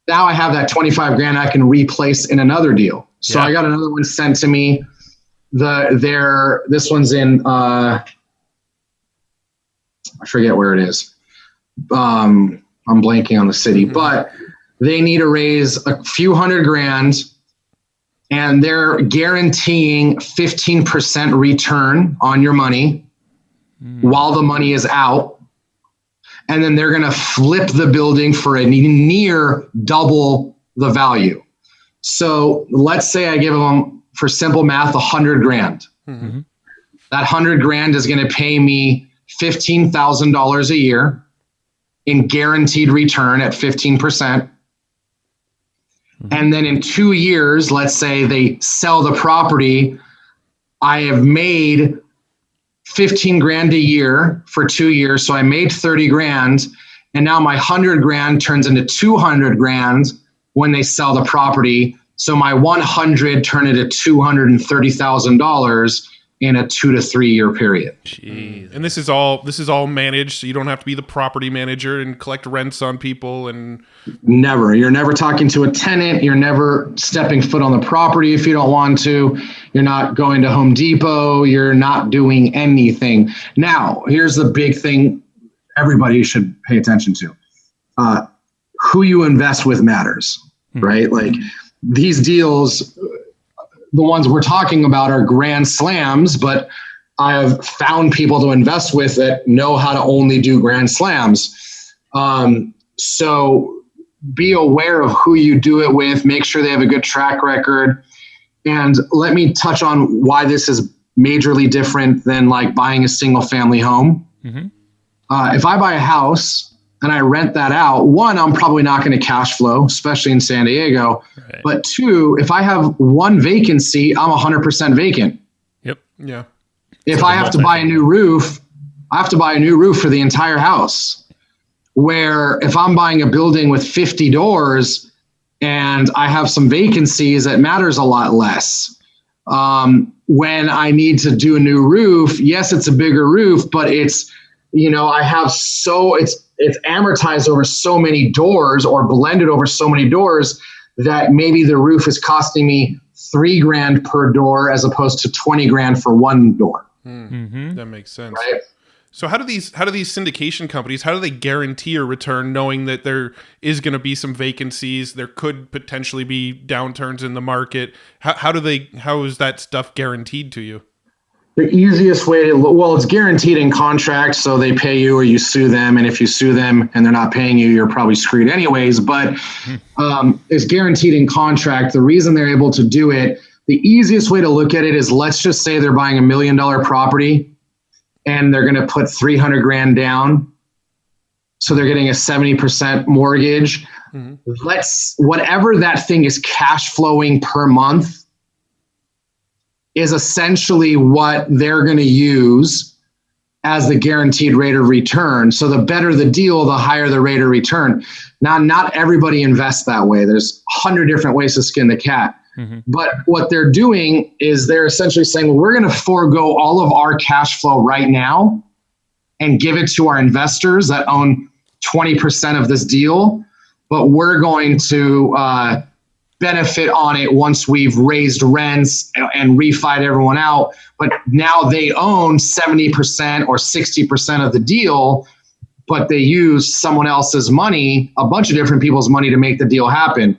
Now I have that 25 grand I can replace in another deal. So yeah. I got another one sent to me. This one's in, I forget where it is. I'm blanking on the city, but they need to raise a few hundred grand and they're guaranteeing 15% return on your money while the money is out. And then they're going to flip the building for a near double the value. So let's say I give them, for simple math, 100 grand. Mm-hmm. That 100 grand is going to pay me $15,000 a year in guaranteed return at 15%. And then in 2 years, let's say they sell the property, I have made 15 grand a year for 2 years. So I made 30 grand and now my 100 grand turns into 200 grand when they sell the property. So my 100 turn into $230,000 in a 2 to 3 year period. Jeez. And this is all managed, so you don't have to be the property manager and collect rents on people. And never. You're never talking to a tenant. You're never stepping foot on the property if you don't want to. You're not going to Home Depot. You're not doing anything. Now, here's the big thing everybody should pay attention to. Who you invest with matters, right? Like these deals, the ones we're talking about are grand slams, but I have found people to invest with that know how to only do grand slams. So be aware of who you do it with, make sure they have a good track record. And let me touch on why this is majorly different than like buying a single family home. Mm-hmm. If I buy a house and I rent that out, one, I'm probably not going to cash flow, especially in San Diego. Right. But two, if I have one vacancy, I'm 100% vacant. Yep. Yeah. If I have to buy a new roof, I have to buy a new roof for the entire house. Where if I'm buying a building with 50 doors and I have some vacancies, it matters a lot less. When I need to do a new roof, yes, it's a bigger roof, but it's, it's amortized over so many doors or blended over so many doors that maybe the roof is costing me $3 grand per door as opposed to 20 grand for one door. Mm-hmm. That makes sense. Right? So how do these syndication companies, how do they guarantee a return knowing that there is going to be some vacancies, there could potentially be downturns in the market? How is that stuff guaranteed to you? The easiest way it's guaranteed in contract, so they pay you or you sue them. And if you sue them and they're not paying you, you're probably screwed anyways. But it's guaranteed in contract. The reason they're able to do it, the easiest way to look at it is, let's just say they're buying $1 million property and they're going to put 300 grand down. So they're getting a 70% mortgage. Whatever that thing is cash flowing per month is essentially what they're going to use as the guaranteed rate of return. So the better the deal, the higher the rate of return. Now, not everybody invests that way. There's 100 different ways to skin the cat. But what they're doing is they're essentially saying, well, we're going to forego all of our cash flow right now and give it to our investors that own 20% of this deal. But we're going to benefit on it once we've raised rents and refied everyone out. But now they own 70% or 60% of the deal, but they use someone else's money, a bunch of different people's money to make the deal happen.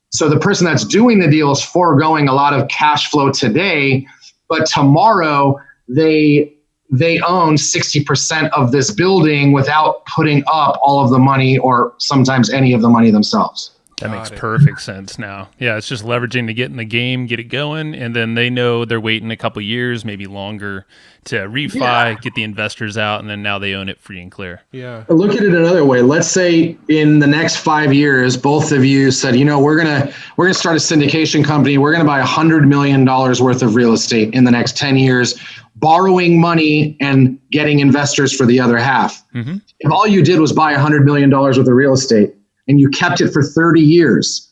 So the person that's doing the deal is foregoing a lot of cash flow today, but tomorrow they own 60% of this building without putting up all of the money or sometimes any of the money themselves. That makes perfect sense now. Yeah, it's just leveraging to get in the game, get it going, and then they know they're waiting a couple years, maybe longer, to refi, get the investors out, and then now they own it free and clear. Yeah. Look at it another way. Let's say in the next 5 years, both of you said, we're gonna start a syndication company. We're gonna buy $100 million worth of real estate in the next 10 years, borrowing money and getting investors for the other half. If all you did was buy $100 million worth of real estate, and you kept it for 30 years,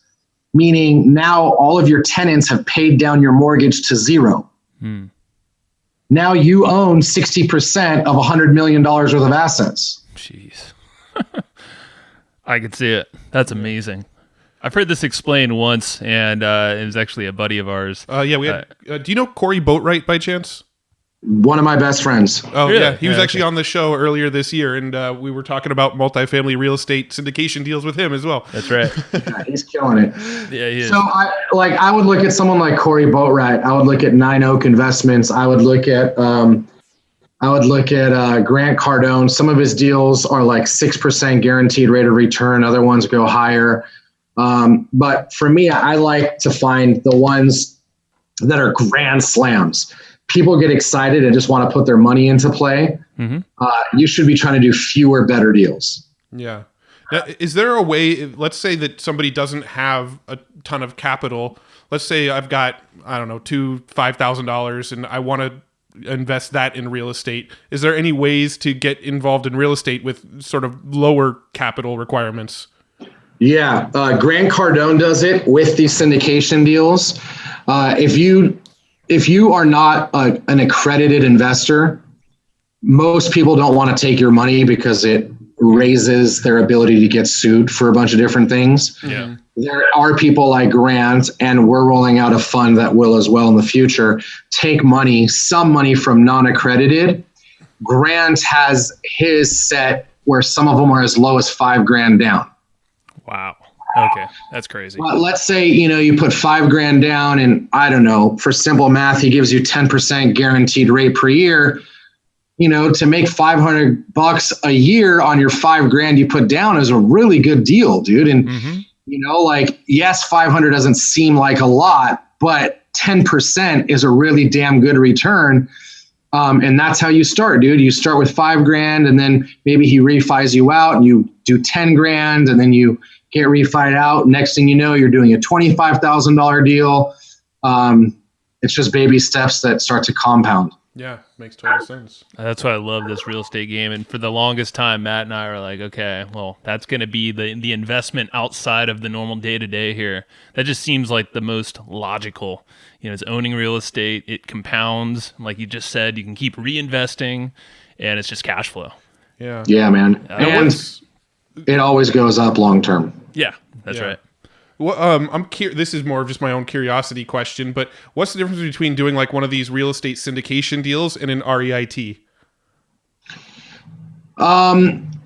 meaning now all of your tenants have paid down your mortgage to zero. Now you own 60% of $100 million worth of assets. Jeez. I could see it. That's amazing. I've heard this explained once, and it was actually a buddy of ours. We had, do you know Corey Boatwright by chance? One of my best friends. Oh, really? Yeah. He was actually on the show earlier this year, and we were talking about multifamily real estate syndication deals with him as well. That's right. Yeah, he's killing it. Yeah, he is. So I would look at someone like Corey Boatwright. I would look at Nine Oak Investments. I would look at Grant Cardone. Some of his deals are like 6% guaranteed rate of return. Other ones go higher. But for me, I like to find the ones that are grand slams. People get excited and just want to put their money into play. You should be trying to do fewer, better deals. Yeah. Now, is there a way, let's say that somebody doesn't have a ton of capital. Let's say I've got, $5,000 and I want to invest that in real estate. Is there any ways to get involved in real estate with sort of lower capital requirements? Yeah. Grant Cardone does it with these syndication deals. If you are not an accredited investor, most people don't want to take your money because it raises their ability to get sued for a bunch of different things. Yeah. There are people like Grant, and we're rolling out a fund that will as well in the future, take some money from non-accredited. Grant has his set where some of them are as low as $5,000 down. Wow. Okay, that's crazy. Well, let's say, you put $5,000 down and I don't know, for simple math, he gives you 10% guaranteed rate per year. To make $500 a year on your $5,000 you put down is a really good deal, dude. And, yes, 500 doesn't seem like a lot, but 10% is a really damn good return. And that's how you start, dude. You start with $5,000 and then maybe he refis you out and you do $10,000 and then you get refied out. Next thing you know, you're doing a $25,000 deal. It's just baby steps that start to compound. Yeah, makes total sense. That's why I love this real estate game. And for the longest time, Matt and I are like, okay, well, that's going to be the investment outside of the normal day-to-day here. That just seems like the most logical. It's owning real estate. It compounds. Like you just said, you can keep reinvesting, and it's just cash flow. Yeah. Yeah, man. It always goes up long term. Yeah, that's right. Well, this is more of just my own curiosity question, but what's the difference between doing like one of these real estate syndication deals and an REIT?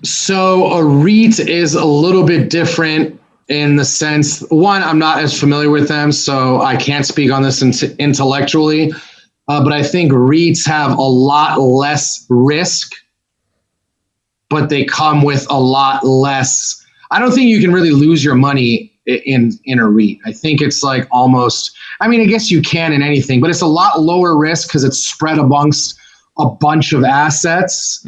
So a REIT is a little bit different in the sense, one, I'm not as familiar with them, so I can't speak on this intellectually, but I think REITs have a lot less risk, but they come with a lot less. I don't think you can really lose your money in a REIT. I think it's like almost, I guess you can in anything, but it's a lot lower risk because it's spread amongst a bunch of assets,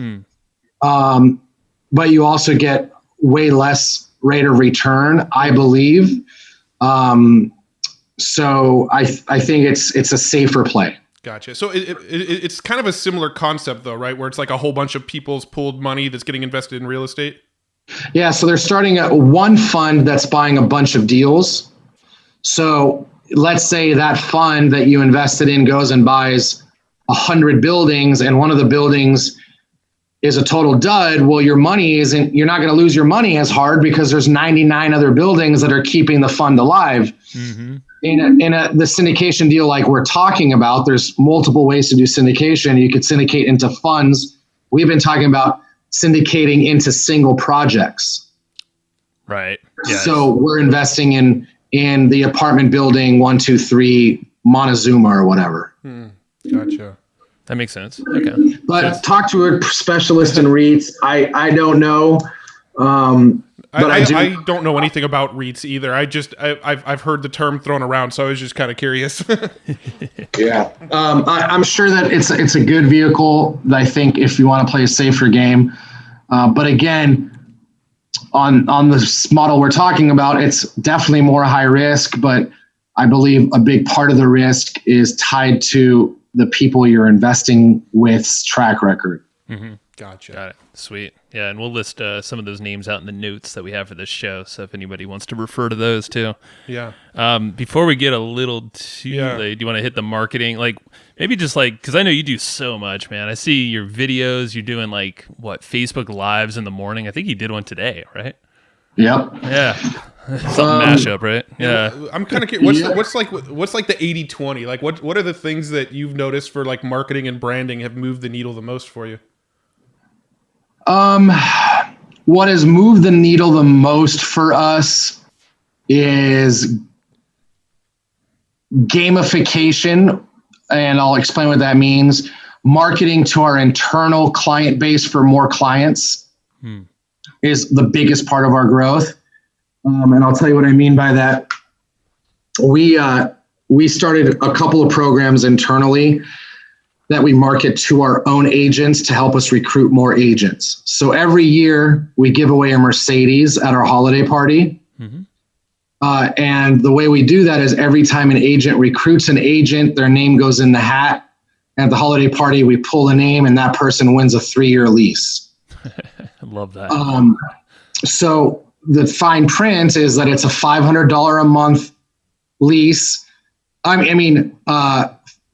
but you also get way less rate of return, I believe. So I think it's a safer play. Gotcha. So it's kind of a similar concept though, right? Where it's like a whole bunch of people's pooled money that's getting invested in real estate. Yeah. So they're starting at one fund that's buying a bunch of deals. So let's say that fund that you invested in goes and buys 100 buildings, and one of the buildings is a total dud. Well, you're not going to lose your money as hard because there's 99 other buildings that are keeping the fund alive. Mm-hmm. In the syndication deal like we're talking about, there's multiple ways to do syndication. You could syndicate into funds. We've been talking about syndicating into single projects. Right. Yes. So we're investing in the apartment building 123 Montezuma or whatever. Gotcha. That makes sense. Okay. But talk to a specialist in REITs. I don't know. But I don't know anything about REITs either. I've heard the term thrown around, so I was just kind of curious. Yeah. I'm sure that it's a good vehicle. I think if you want to play a safer game. But again, on this model we're talking about, it's definitely more high risk, but I believe a big part of the risk is tied to the people you're investing with's track record. Mm-hmm. Gotcha. Got it. Sweet. Yeah, and we'll list some of those names out in the notes that we have for this show, so if anybody wants to refer to those too. Yeah. Before we get a little too late, do you want to hit the marketing? Like maybe just because I know you do so much, man. I see your videos. You're doing Facebook Lives in the morning. I think you did one today, right? Yep. Yeah. Something mashup, right? Yeah. I'm kind of curious. What's the 80-20? Like what are the things that you've noticed for like marketing and branding have moved the needle the most for you? What has moved the needle the most for us is gamification, and I'll explain what that means. Marketing to our internal client base for more clients is the biggest part of our growth. And I'll tell you what I mean by that. We started a couple of programs internally that we market to our own agents to help us recruit more agents. So every year we give away a Mercedes at our holiday party. Mm-hmm. And the way we do that is every time an agent recruits an agent, their name goes in the hat. And at the holiday party, we pull a name and that person wins a 3-year lease. I love that. So the fine print is that it's a $500 a month lease.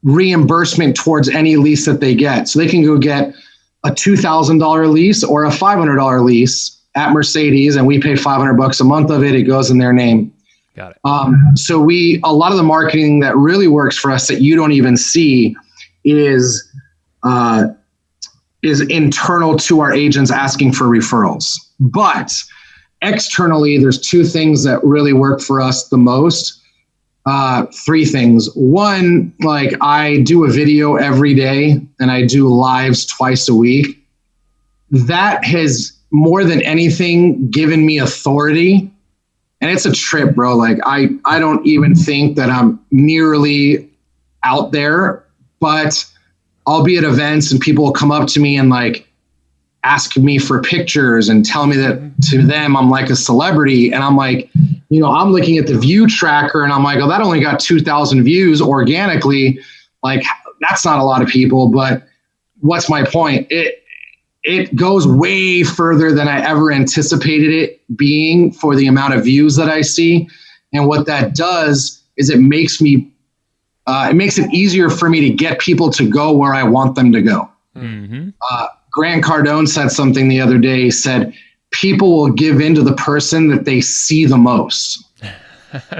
Reimbursement towards any lease that they get. So they can go get a $2,000 lease or a $500 lease at Mercedes, and we pay $500 a month of it. It goes in their name. Got it. So a lot of the marketing that really works for us that you don't even see is internal to our agents asking for referrals. But externally, there's 2 things that really work for us the most. 3 things. One, I do a video every day and I do lives twice a week. That has more than anything given me authority. And it's a trip, bro. I don't even think that I'm nearly out there, but I'll be at events and people will come up to me and ask me for pictures and tell me that to them I'm like a celebrity. And I'm like, I'm looking at the view tracker and I'm like, oh, that only got 2,000 views organically. That's not a lot of people, but what's my point? It goes way further than I ever anticipated it being for the amount of views that I see. And what that does is it makes it easier for me to get people to go where I want them to go. Mm-hmm. Grant Cardone said something the other day. He said, people will give in to the person that they see the most.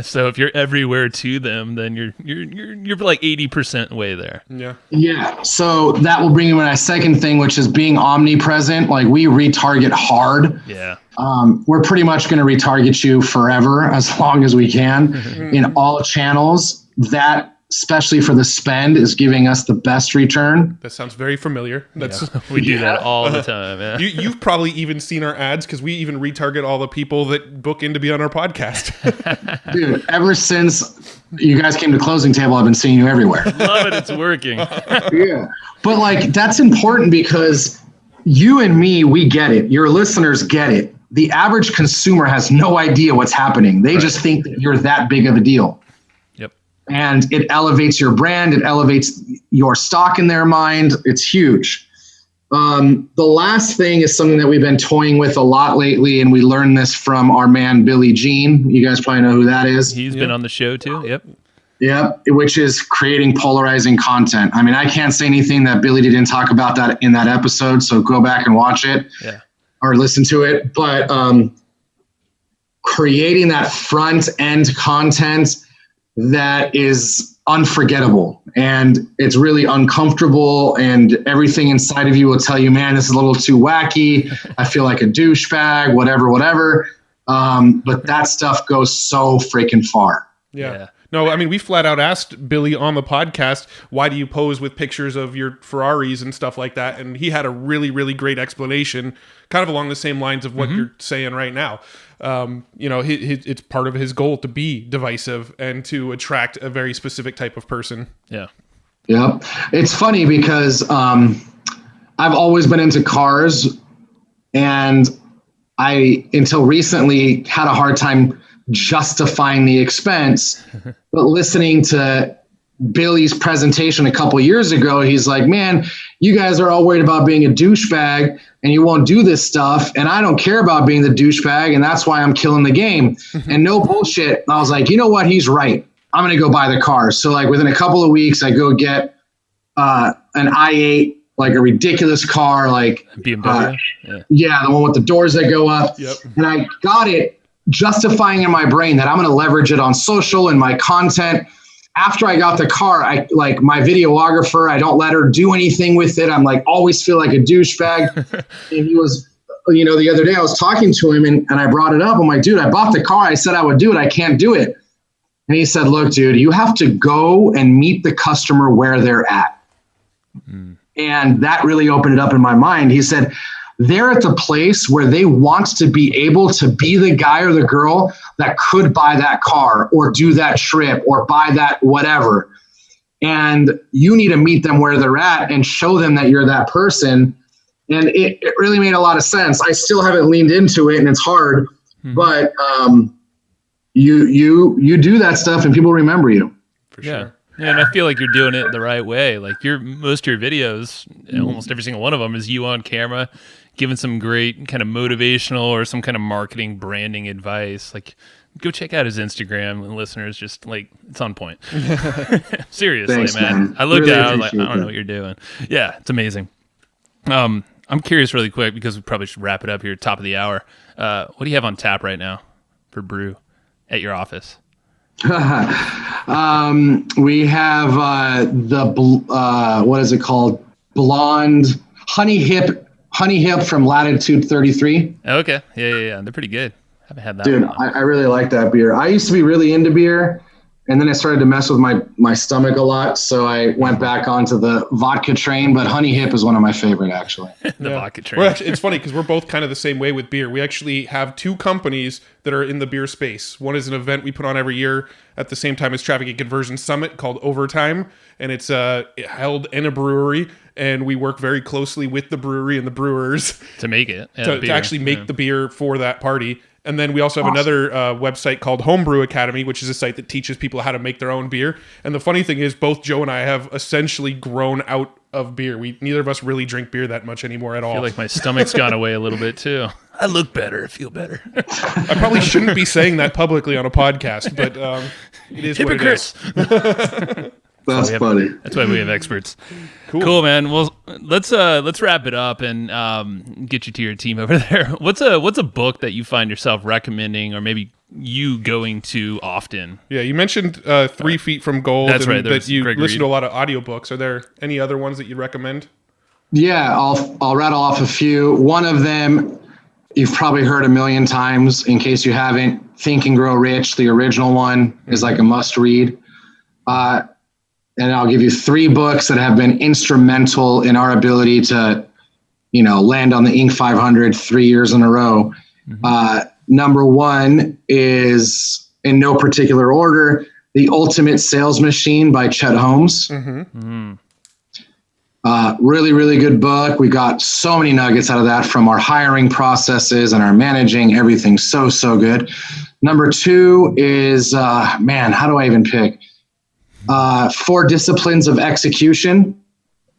So if you're everywhere to them, then you're 80% way there. Yeah. Yeah. So that will bring me to my second thing, which is being omnipresent. We retarget hard. Yeah. We're pretty much going to retarget you forever as long as we can in all channels. That, especially for the spend, is giving us the best return. That sounds very familiar. We do that all the time. Yeah. You've probably even seen our ads because we even retarget all the people that book in to be on our podcast. Dude, ever since you guys came to closing table, I've been seeing you everywhere. Love it. It's working. Yeah. But like, that's important because you and me, we get it. Your listeners get it. The average consumer has no idea what's happening. They just think that you're that big of a deal. Yep. And it elevates your brand. It elevates your stock in their mind. It's huge. The last thing is something that we've been toying with a lot lately, and we learned this from our man, Billy Jean. You guys probably know who that is. He's been on the show too. Yep. Yep, which is creating polarizing content. I mean, I can't say anything that Billy didn't talk about that in that episode, so go back and watch it. Yeah. Or listen to it, but creating that front end content that is unforgettable and it's really uncomfortable, and everything inside of you will tell you, man, this is a little too wacky. I feel like a douchebag, whatever. But that stuff goes so freaking far. Yeah. No, I mean, we flat out asked Billy on the podcast, why do you pose with pictures of your Ferraris and stuff like that? And he had a really, really great explanation, kind of along the same lines of what you're saying right now. It's part of his goal to be divisive and to attract a very specific type of person. Yeah. Yep. It's funny because I've always been into cars, and I, until recently, had a hard time justifying the expense. But listening to Billy's presentation a couple years ago, he's like, man, you guys are all worried about being a douchebag and you won't do this stuff. And I don't care about being the douchebag. And that's why I'm killing the game. And no bullshit. I was like, you know what? He's right. I'm going to go buy the car. So like within a couple of weeks, I go get an i8, like a ridiculous car, like BMW. The one with the doors that go up. Yep. And I got it, justifying in my brain that I'm going to leverage it on social and my content. After I got the car, I like my videographer, I don't let her do anything with it. I'm like, always feel like a douchebag. And he was, the other day I was talking to him and I brought it up. I'm like, dude, I bought the car. I said I would do it. I can't do it. And he said, look, dude, you have to go and meet the customer where they're at. And that really opened it up in my mind. He said, they're at the place where they want to be able to be the guy or the girl that could buy that car or do that trip or buy that whatever. And you need to meet them where they're at and show them that you're that person. And it really made a lot of sense. I still haven't leaned into it and it's hard, but you do that stuff and people remember you. For sure. Yeah, and I feel like you're doing it the right way. Like most of your videos, almost every single one of them is you on camera giving some great kind of motivational or some kind of marketing branding advice. Like, go check out his Instagram, and listeners, just like, it's on point. Seriously, Thanks, man. I looked Really at it, I was like, I appreciate don't know what you're doing. Yeah, it's amazing. I'm curious really quick, because we probably should wrap it up here, top of the hour. What do you have on tap right now for brew at your office? We have what is it called? Blonde Honey Hip from Latitude 33. Okay. Yeah. They're pretty good. Haven't had that. Dude, I really like that beer. I used to be really into beer, and then I started to mess with my stomach a lot, so I went back onto the vodka train, but Honey Hip is one of my favorite, actually. The vodka train. It's funny because we're both kind of the same way with beer. We actually have two companies that are in the beer space. One is an event we put on every year at the same time as Traffic and Conversion Summit called Overtime, and it's held in a brewery, and we work very closely with the brewery and the brewers to make it. To actually make the beer for that party. And then we also have another website called Homebrew Academy, which is a site that teaches people how to make their own beer. And the funny thing is, both Joe and I have essentially grown out of beer. Neither of us really drink beer that much anymore at all. I feel like my stomach's gone away a little bit too. I look better. I feel better. I probably shouldn't be saying that publicly on a podcast, but it is Hypocrites. What it is. That's funny. That's why we have experts. Cool, man. Well, let's wrap it up and get you to your team over there. What's a book that you find yourself recommending, or maybe you going to often? Yeah, you mentioned 3 Feet from Gold. That's right. That you listen to a lot of audiobooks. Are there any other ones that you'd recommend? Yeah, I'll rattle off a few. One of them you've probably heard a million times. In case you haven't, Think and Grow Rich, the original one, is like a must read. And I'll give you 3 books that have been instrumental in our ability to, land on the Inc. 500 3 years in a row. Number 1 is, in no particular order, The Ultimate Sales Machine by Chet Holmes. Really, really good book. We got so many nuggets out of that from our hiring processes and our managing, everything. So good. Number 2 is, how do I even pick? 4 Disciplines of Execution.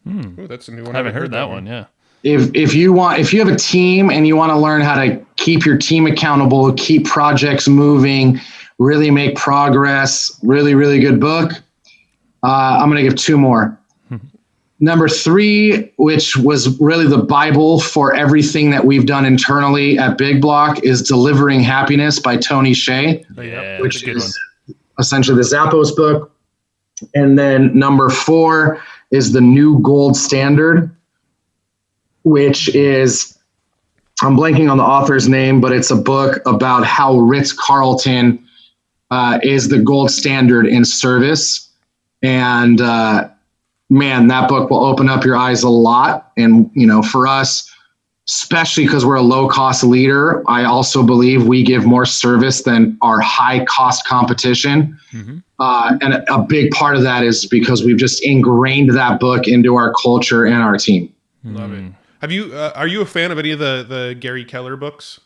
Ooh, that's a new one. I haven't heard that one. Yeah. If you have a team and you want to learn how to keep your team accountable, keep projects moving, really make progress, really, really good book. I'm going to give 2 more. Number 3, which was really the Bible for everything that we've done internally at Big Block, is Delivering Happiness by Tony Hsieh, which is essentially the Zappos book. And then number 4 is The New Gold Standard, which is, I'm blanking on the author's name, but it's a book about how Ritz-Carlton is the gold standard in service. And man, that book will open up your eyes a lot. And, for us, especially because we're a low-cost leader, I also believe we give more service than our high-cost competition. And a big part of that is because we've just ingrained that book into our culture and our team. Love it. Have you? Are you a fan of any of the Gary Keller books?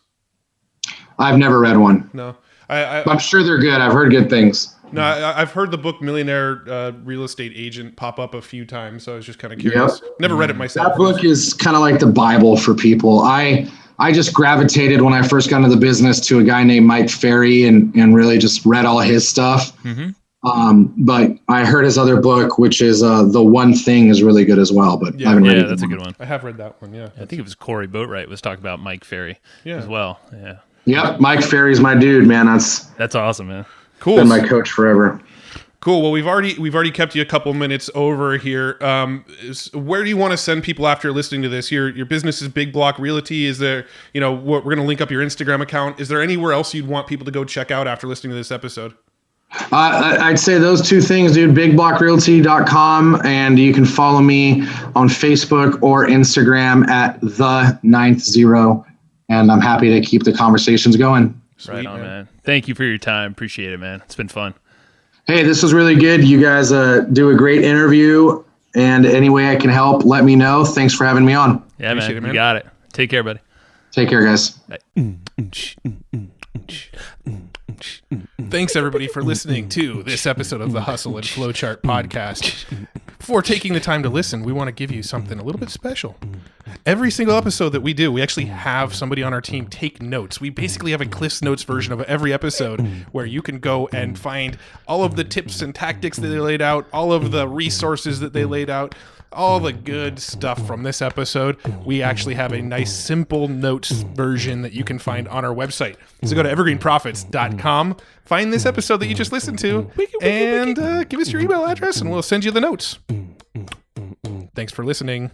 I've never read one. No. I'm sure they're good. I've heard good things. No, I've heard the book Millionaire Real Estate Agent pop up a few times, so I was just kind of curious. Yep. Never read it myself. That book is kind of like the Bible for people. I just gravitated when I first got into the business to a guy named Mike Ferry and really just read all his stuff. But I heard his other book, which is The One Thing, is really good as well. But I haven't read it. Yeah, that's a good one. I have read that one. Yeah, I think it was Corey Boatwright was talking about Mike Ferry as well. Yeah. Yep, Mike Ferry's my dude, man. That's awesome, man. Cool. Been my coach forever. Cool. Well, we've already kept you a couple minutes over here. Where do you want to send people after listening to this? Your business is Big Block Realty. Is there, we're going to link up your Instagram account. Is there anywhere else you'd want people to go check out after listening to this episode? I'd say those 2 things, dude. BigBlockRealty.com, and you can follow me on Facebook or Instagram at the90. And I'm happy to keep the conversations going. Sweet, right on, man. Thank you for your time. Appreciate it, man. It's been fun. Hey, this was really good. You guys do a great interview, and any way I can help, let me know. Thanks for having me on. Yeah, man. You got it. Take care, buddy. Take care, guys. Bye. Thanks, everybody, for listening to this episode of the Hustle and Flowchart podcast. Before taking the time to listen, we want to give you something a little bit special. Every single episode that we do, we actually have somebody on our team take notes. We basically have a Cliff's Notes version of every episode where you can go and find all of the tips and tactics that they laid out, all of the resources that they laid out, all the good stuff from this episode. We actually have a nice simple notes version that you can find on our website. So go to evergreenprofits.com, find this episode that you just listened to, and give us your email address and we'll send you the notes. Thanks for listening.